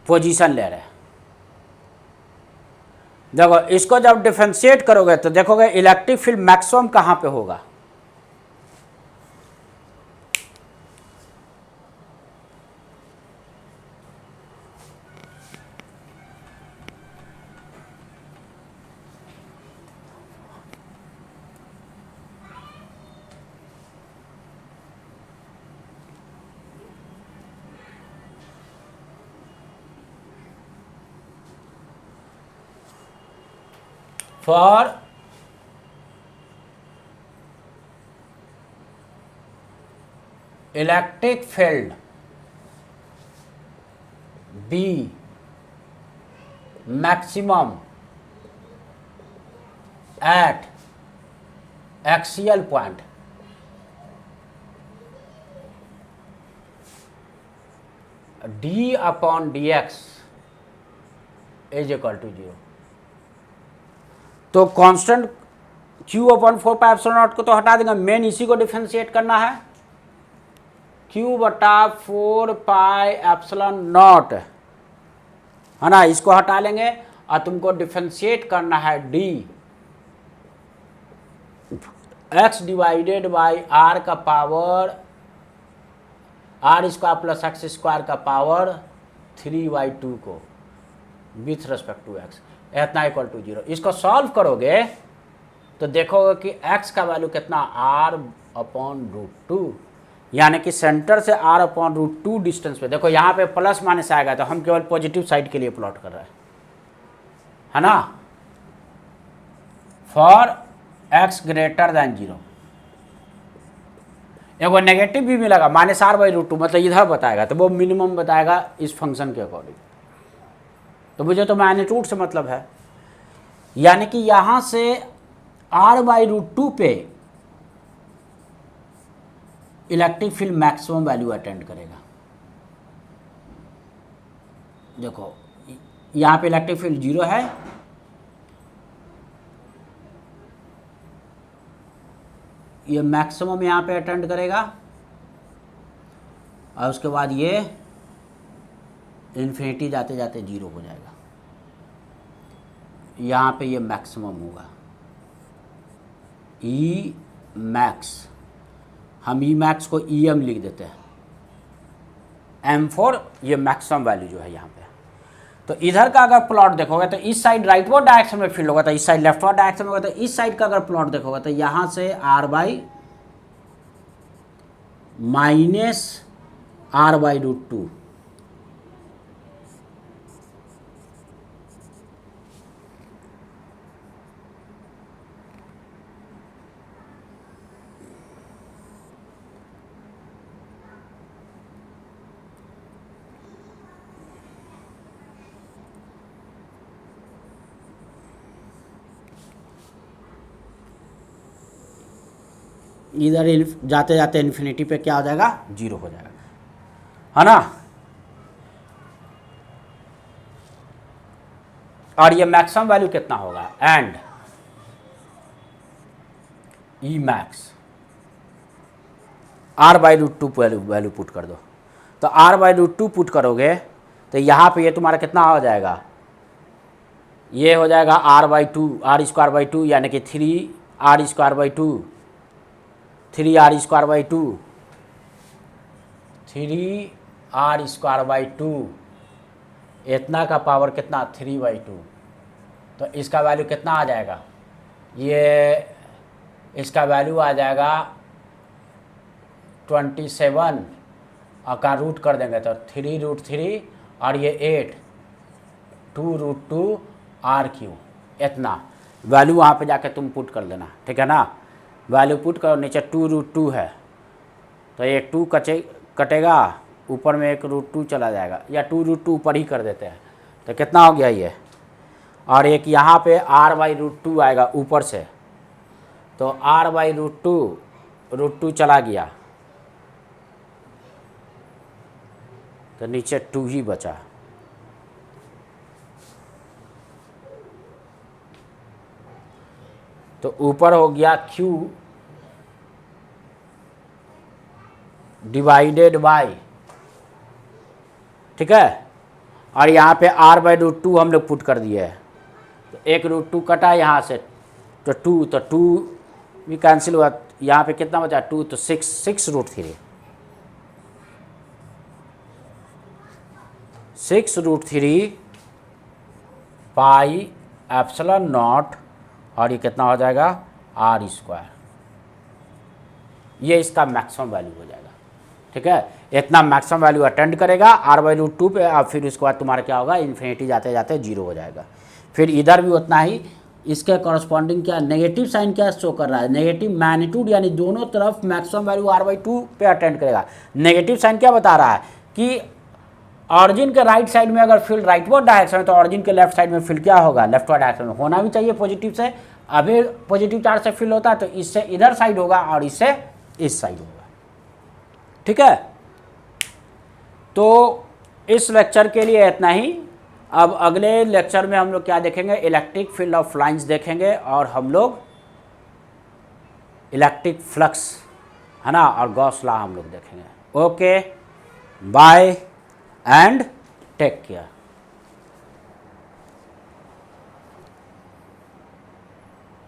पोजीशन ले रहे हैं। देखो इसको जब डिफरेंशिएट करोगे तो देखोगे इलेक्ट्रिक फील्ड मैक्सिमम कहां पे होगा, for electric field be maximum at axial point d upon d x is equal to 0। तो constant q upon 4 pi epsilon naught को तो हटा देंगे, मेन इसी को डिफरेंशिएट करना है, q बटा 4 पाई एप्सिलॉन नॉट है ना, इसको हटा लेंगे और तुमको डिफरेंशिएट करना है d x divided by r का power r square plus x square का पावर 3/2 को विथ रेस्पेक्ट टू x इतना इक्वल टू 0। इसको सॉल्व करोगे तो देखोगे कि x का वैल्यू कितना r अपॉन रूट 2, यानी कि सेंटर से r अपॉन रूट 2 डिस्टेंस पे। देखो यहाँ पे प्लस माइनस आएगा तो हम केवल पॉजिटिव साइड के लिए प्लॉट कर रहे हैं, है ना, फॉर x ग्रेटर देन 0। एगो नेगेटिव भी मिलेगा -r/√2, मतलब इधर बताएगा तो वो मिनिमम बताएगा इस फंक्शन के अकॉर्डिंग। तो मुझे तो मैग्नीट्यूड से मतलब है, यानी कि यहां से r/√2 पे electric field maximum value attend करेगा। देखो यहां पे इलेक्ट्रिक फील्ड 0 है, ये मैक्सिमम यहां पे अटेंड करेगा और उसके बाद ये इन्फिनिटी जाते जाते 0 हो जाएगा। यहाँ पे ये मैक्सिमम होगा ई मैक्स, हम ई मैक्स को ई एम लिख देते हैं, M4 ये मैक्सिमम वैल्यू जो है यहाँ पे। तो इधर का अगर प्लॉट देखोगे तो इस साइड राइटवर्ड डायरेक्शन में फील्ड होगा, तो इस साइड लेफ्टवर्ड डायरेक्शन में होगा। तो इस साइड का अगर प्लॉट देखोगे तो यहाँ से r/-r/√2 इधर जाते जाते इन्फिनिटी पे क्या हो जाएगा 0 हो जाएगा, है ना। और ये मैक्सिमम वैल्यू कितना होगा, and E max r/√2 value put कर दो। तो r/√2 पुट करोगे तो यहाँ पे ये तुम्हारा कितना हो जाएगा, ये हो जाएगा r/2 r²/2 यानी कि 3r²/2 3r²/2 इतना का पावर कितना 3/2। तो इसका वैल्यू कितना आ जाएगा, ये इसका वैल्यू आ जाएगा 27 का रूट कर देंगे तो 3√3 और ये 8 2√2 r³ इतना वैल्यू वहाँ पे जाके तुम पुट कर देना, ठीक है ना। वैल्यू पुट करो, नीचे 2√2 है तो ये 2 कटेगा, ऊपर में एक √2 चला जाएगा, या 2√2 ऊपर ही कर देते हैं तो कितना हो गया ये। और एक यहाँ पे r/√2 आएगा ऊपर से, तो r/√2 चला गया तो नीचे 2 ही बचा। तो ऊपर हो गया q डिवाइडेड बाय, ठीक है, और यहाँ पे r/√2 हम लोग पुट कर दिए है, तो एक √2 कटा यहाँ से तो 2 भी कैंसिल हुआ, यहाँ पे कितना बचा 2, तो 6√3 πε0 और ये कितना हो जाएगा r², ये इसका मैक्सिमम वैल्यू हो जाएगा, ठीक है। इतना मैक्सिमम वैल्यू अटेंड करेगा r/√2 पे, और फिर उसके बाद तुम्हारा क्या होगा, इन्फिनिटी जाते जाते 0 हो जाएगा। फिर इधर भी उतना ही, इसके कॉरस्पॉन्डिंग क्या नेगेटिव साइन क्या शो कर रहा है, नेगेटिव मैग्नीट्यूड, यानी दोनों तरफ मैक्सिमम वैल्यू r/2 पे अटेंड करेगा। नेगेटिव साइन क्या बता रहा है कि ऑरिजिन के राइट साइड में अगर फील्ड राइटवर्ड डायरेक्शन है तो ऑरिजिन के लेफ्ट साइड में फील्ड क्या होगा, लेफ्टवर्ड डायरेक्शन में होना भी चाहिए पॉजिटिव से। अभी पॉजिटिव चार्ज से फील्ड होता है तो इससे इधर साइड होगा और इससे इस साइड होगा, ठीक है। तो इस लेक्चर के लिए इतना ही। अब अगले लेक्चर में हम लोग क्या देखेंगे, इलेक्ट्रिक फील्ड ऑफ लाइंस देखेंगे, और हम लोग इलेक्ट्रिक फ्लक्स, है ना, और गॉस लॉ हम लोग देखेंगे। Okay, bye and take care.